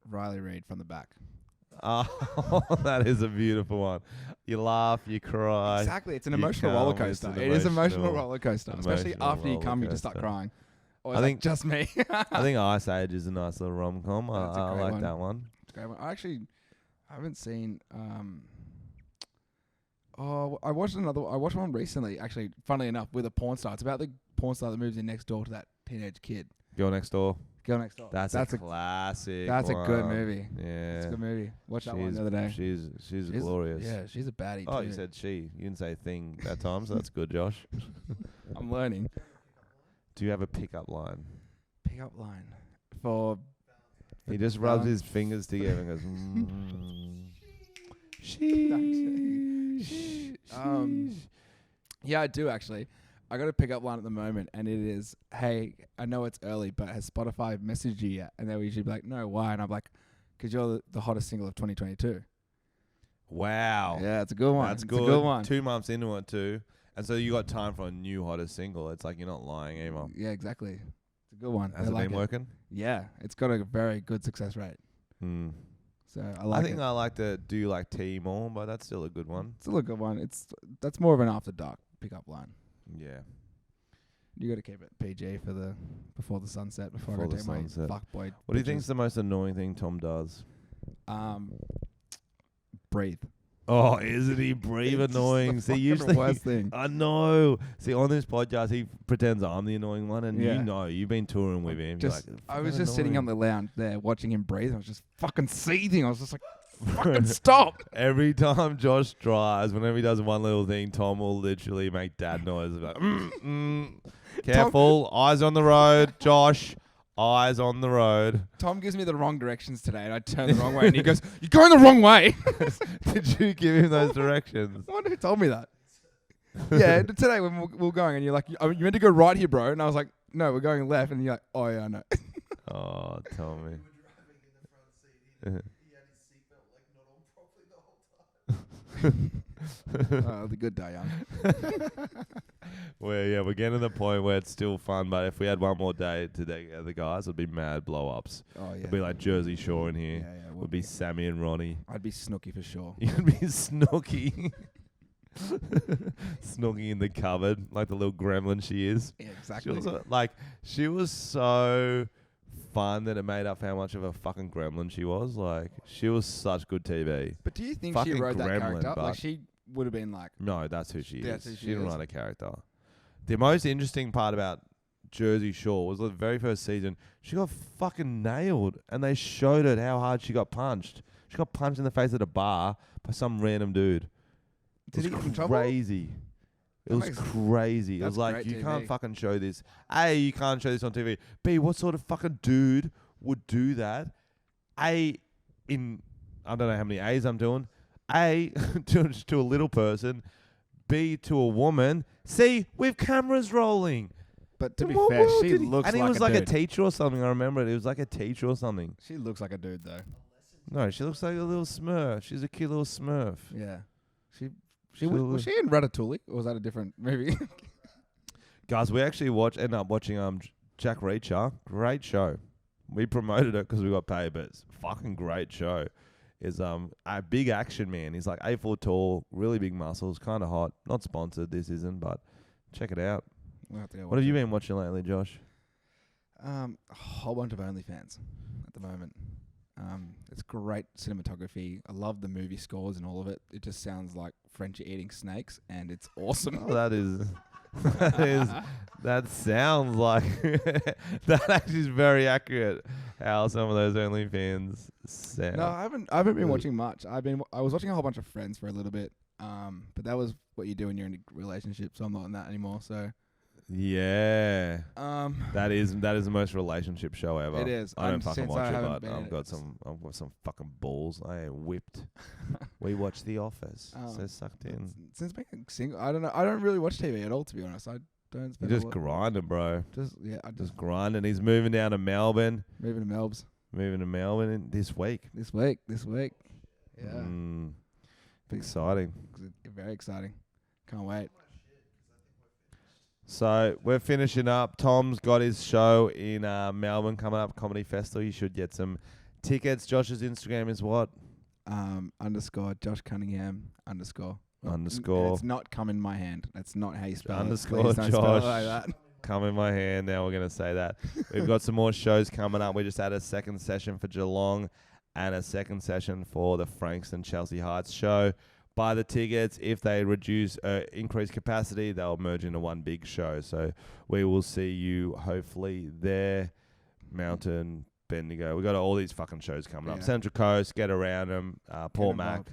A: Riley Reid from the back.
C: Oh, that is a beautiful one. You laugh, you cry.
A: Exactly. It's an
C: you
A: emotional
C: come,
A: roller
C: it's
A: coaster.
C: an
A: It is an emotional
C: emotional-
A: roller coaster. Especially
C: emotional
A: after you come, you just start
C: roller
A: crying. Or
C: I
A: is
C: think-
A: that just me?
C: I think Ice Age is a nice little rom-com.
A: That's a
C: I
A: great
C: like
A: one.
C: that one.
A: It's a great one. I haven't seen. I watched one recently. Actually, funnily enough, with a porn star. It's about the porn star that moves in next door to that teenage kid.
C: Girl Next Door.
A: Girl Next Door.
C: That's a classic.
A: That's a good
C: one.
A: movie.
C: Yeah.
A: It's a good movie. Watched that one the other day.
C: She's glorious.
A: Yeah, she's a baddie.
C: Oh,
A: too.
C: you said she. You didn't say thing that time, so that's good, Josh.
A: I'm learning.
C: Do you have a pickup line?
A: Pickup line for.
C: He just rubs his fingers together and goes, Sheesh.
A: Yeah, I do actually. I got a pickup line at the moment, and it is, "Hey, I know it's early, but has Spotify messaged you yet?" And they'll usually be like, "No, why?" And I'm like, "'Cause you're the hottest single of 2022."
C: Wow.
A: Yeah, it's a good one.
C: That's
A: It's
C: good.
A: a good one.
C: 2 months into it too. And so you got time for a new hottest single. It's like you're not lying either.
A: Yeah, exactly. It's a good one.
C: Has
A: I
C: it
A: like
C: been working?
A: Yeah, it's got a very good success rate.
C: Mm.
A: So I
C: I
A: like
C: think
A: it.
C: I like the Do You Like Tea more, but that's still a good one.
A: It's still a good one. That's more of an after dark pickup line.
C: Yeah.
A: You got to keep it PG for the before the sunset. Before I
C: Before
A: go
C: the
A: take my
C: sunset.
A: fuckboy.
C: What do you think's the most annoying thing Tom does?
A: Breathe.
C: Oh, isn't he brave
A: It's just
C: annoying?
A: the
C: See,
A: fucking
C: usually
A: worst thing.
C: I know. See, on this podcast, he pretends I'm the annoying one, and
A: Yeah.
C: you know, you've been touring with him. You're
A: Just,
C: like,
A: I was
C: "Fucking
A: just sitting on
C: annoying."
A: the lounge there watching him breathe. I was just fucking seething. I was just like, fucking stop.
C: Every time Josh drives, whenever he does one little thing, Tom will literally make dad noises. Like, careful, eyes on the road, Josh. eyes on the road.
A: Tom gives me the wrong directions today, and I turn the wrong way, and he goes, "You're going the wrong way."
C: Did you give him those directions?
A: I wonder who told me that. Yeah, today when we were going, and you're like, "You meant to go right here, bro," and I was like, "No, we're going left," and you're like, "Oh yeah, I know."
C: Oh, Tommy.
A: The good day, young.
C: We're getting to the point where it's still fun, but if we had one more day together, guys, it'd be mad blow-ups.
A: Oh yeah.
C: It'd be like Jersey Shore in here.
A: Yeah,
C: Would be Sammy and Ronnie.
A: I'd be Snooky for sure.
C: You'd be Snooky. Snooky in the cupboard, like the little gremlin she is.
A: Yeah, exactly.
C: She was so fun that it made up how much of a fucking gremlin she was. Like, she was such good TV.
A: But do you think
C: Fucking
A: she wrote that
C: gremlin,
A: character?
C: but-
A: Like, she would have been like,
C: No, that's who she
A: That's
C: is.
A: who she
C: She didn't
A: is.
C: write a character. The most interesting part about Jersey Shore was the very first season, she got fucking nailed, and they showed it how hard she got punched. She got punched in the face at a bar by some random dude.
A: did he
C: It
A: get in
C: was
A: trouble?
C: crazy. It
A: That
C: was
A: makes-
C: crazy. It
A: that's
C: was like,
A: great
C: you
A: TV.
C: can't fucking show this. A, you can't show this on TV. B, what sort of fucking dude would do that? A, in, I don't know how many A's I'm doing. A, to a little person. B, to a woman. C, with cameras rolling.
A: But to
C: In
A: be
C: what
A: fair,
C: world
A: she
C: did he-
A: looks
C: and he
A: like
C: was
A: a
C: like
A: dude.
C: a teacher or something. I remember it. He was like a teacher or something.
A: She looks like a dude, though.
C: No, she looks like a little Smurf. She's a cute little Smurf.
A: Yeah. She
C: She
A: was
C: look-
A: she in Ratatouille, or was that a different movie?
C: Guys, we actually ended up watching Jack Reacher. Great show. We promoted it because we got paid, but it's a fucking great show. Is a big action man. He's like 8 foot tall, really big muscles, kind of hot. Not sponsored, this isn't, but check it out.
A: We'll have to go
C: What
A: watch
C: have you
A: it.
C: been watching lately, Josh?
A: A whole bunch of OnlyFans at the moment. It's great cinematography. I love the movie scores and all of it. It just sounds like Frenchy eating snakes, and it's awesome.
C: Oh, that sounds like that actually is very accurate. How some of those OnlyFans sound.
A: No, I haven't been watching much. I was watching a whole bunch of Friends for a little bit. But that was what you do when you're in a relationship, so I'm not in that anymore. So
C: Yeah, that is the most relationship show ever.
A: It is.
C: I don't
A: And
C: fucking
A: since I
C: watch it,
A: haven't
C: but
A: been in
C: I've
A: it,
C: got some fucking balls. I am whipped. We watch The Office. So sucked in.
A: Since being single, I don't know. I don't really watch TV at all, to be honest. I don't
C: You
A: spend
C: just
A: a lot.
C: grinding, bro.
A: I just
C: Just grinding. He's moving down to Melbourne.
A: moving to Melbs
C: This week.
A: this week. Yeah, Big-
C: Exciting.
A: very exciting. Can't wait.
C: So we're finishing up. Tom's got his show in Melbourne coming up, Comedy Festival. You should get some tickets. Josh's Instagram is what?
A: Underscore Josh Cunningham underscore.
C: Underscore.
A: It's not come in my hand. That's not how you spell
C: Underscore
A: it. Please don't spell it
C: Josh.
A: like that.
C: Come in my hand. Now we're going to say that. We've got some more shows coming up. We just had a second session for Geelong and a second session for the Frankston Chelsea Heights show. Buy the tickets. If they increase capacity, they'll merge into one big show. So we will see you hopefully there. Mountain, Bendigo. We got all these fucking shows coming up.
A: Yeah.
C: Central Coast, get around them. Port Mac,
A: involved.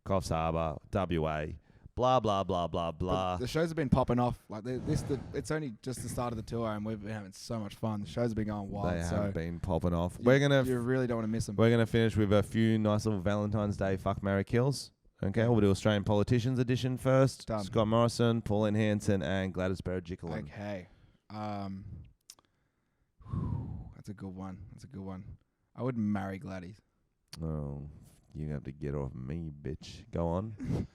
C: Coffs Harbour, WA. Blah, blah, blah, blah, blah.
A: But the shows have been popping off. Like it's only just the start of the tour, and we've been having so much fun. The shows have been going wild.
C: They
A: so
C: have been popping off.
A: you,
C: You
A: you really don't want to miss them.
C: We're gonna finish with a few nice little Valentine's Day fuck, marry, kills. Okay, we'll do Australian Politicians edition first.
A: Done.
C: Scott Morrison, Pauline Hanson, and Gladys Berejiklian.
A: Okay. That's a good one. I would marry Gladys.
C: Oh, you have to get off me, bitch. Go on.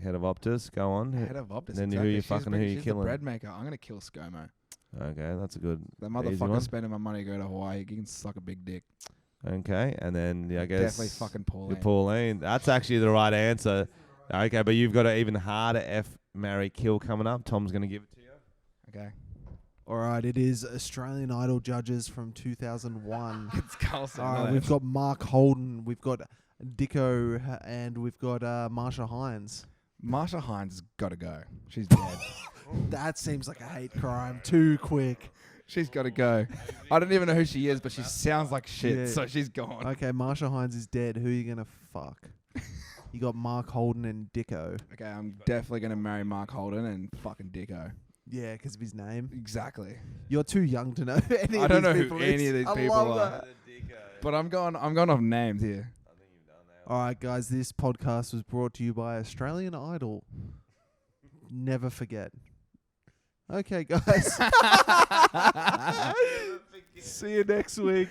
C: Head of Optus, go on.
A: Head of Optus.
C: Then
A: exactly.
C: who you
A: She's
C: fucking,
A: been-
C: who you
A: she's
C: killing?
A: the bread maker. I'm gonna kill ScoMo.
C: Okay, that's a good.
A: That
C: easy
A: motherfucker
C: one.
A: spending my money to go to Hawaii. He can suck a big dick.
C: Okay, and then I guess
A: Definitely fucking Pauline.
C: you're Pauline. That's actually the right answer. Okay, but you've got an even harder F, marry, kill coming up. Tom's gonna give it to you.
A: Okay.
B: All right, it is Australian Idol judges from 2001.
A: It's Carlson.
B: All right, we've got Mark Holden, we've got Dicko, and we've got Marsha Hines.
A: Marsha Hines has got to go. She's dead.
B: That seems like a hate crime. Too quick.
A: She's got to go. I don't even know who she is, but she sounds like shit,
B: Yeah.
A: so she's gone.
B: Okay, Marsha Hines is dead. Who are you going to fuck? You got Mark Holden and Dicko.
A: Okay, I'm definitely going to marry Mark Holden and fucking Dicko.
B: Yeah, because of his name.
A: Exactly.
B: You're too young to know any
A: I
B: of
A: don't
B: these
A: know who
B: people
A: any
B: is.
A: of these
B: I
A: people
B: love
A: are.
B: that.
A: But I'm going off names here.
B: All right, guys, this podcast was brought to you by Australian Idol. Never forget. Okay, guys. See you next week.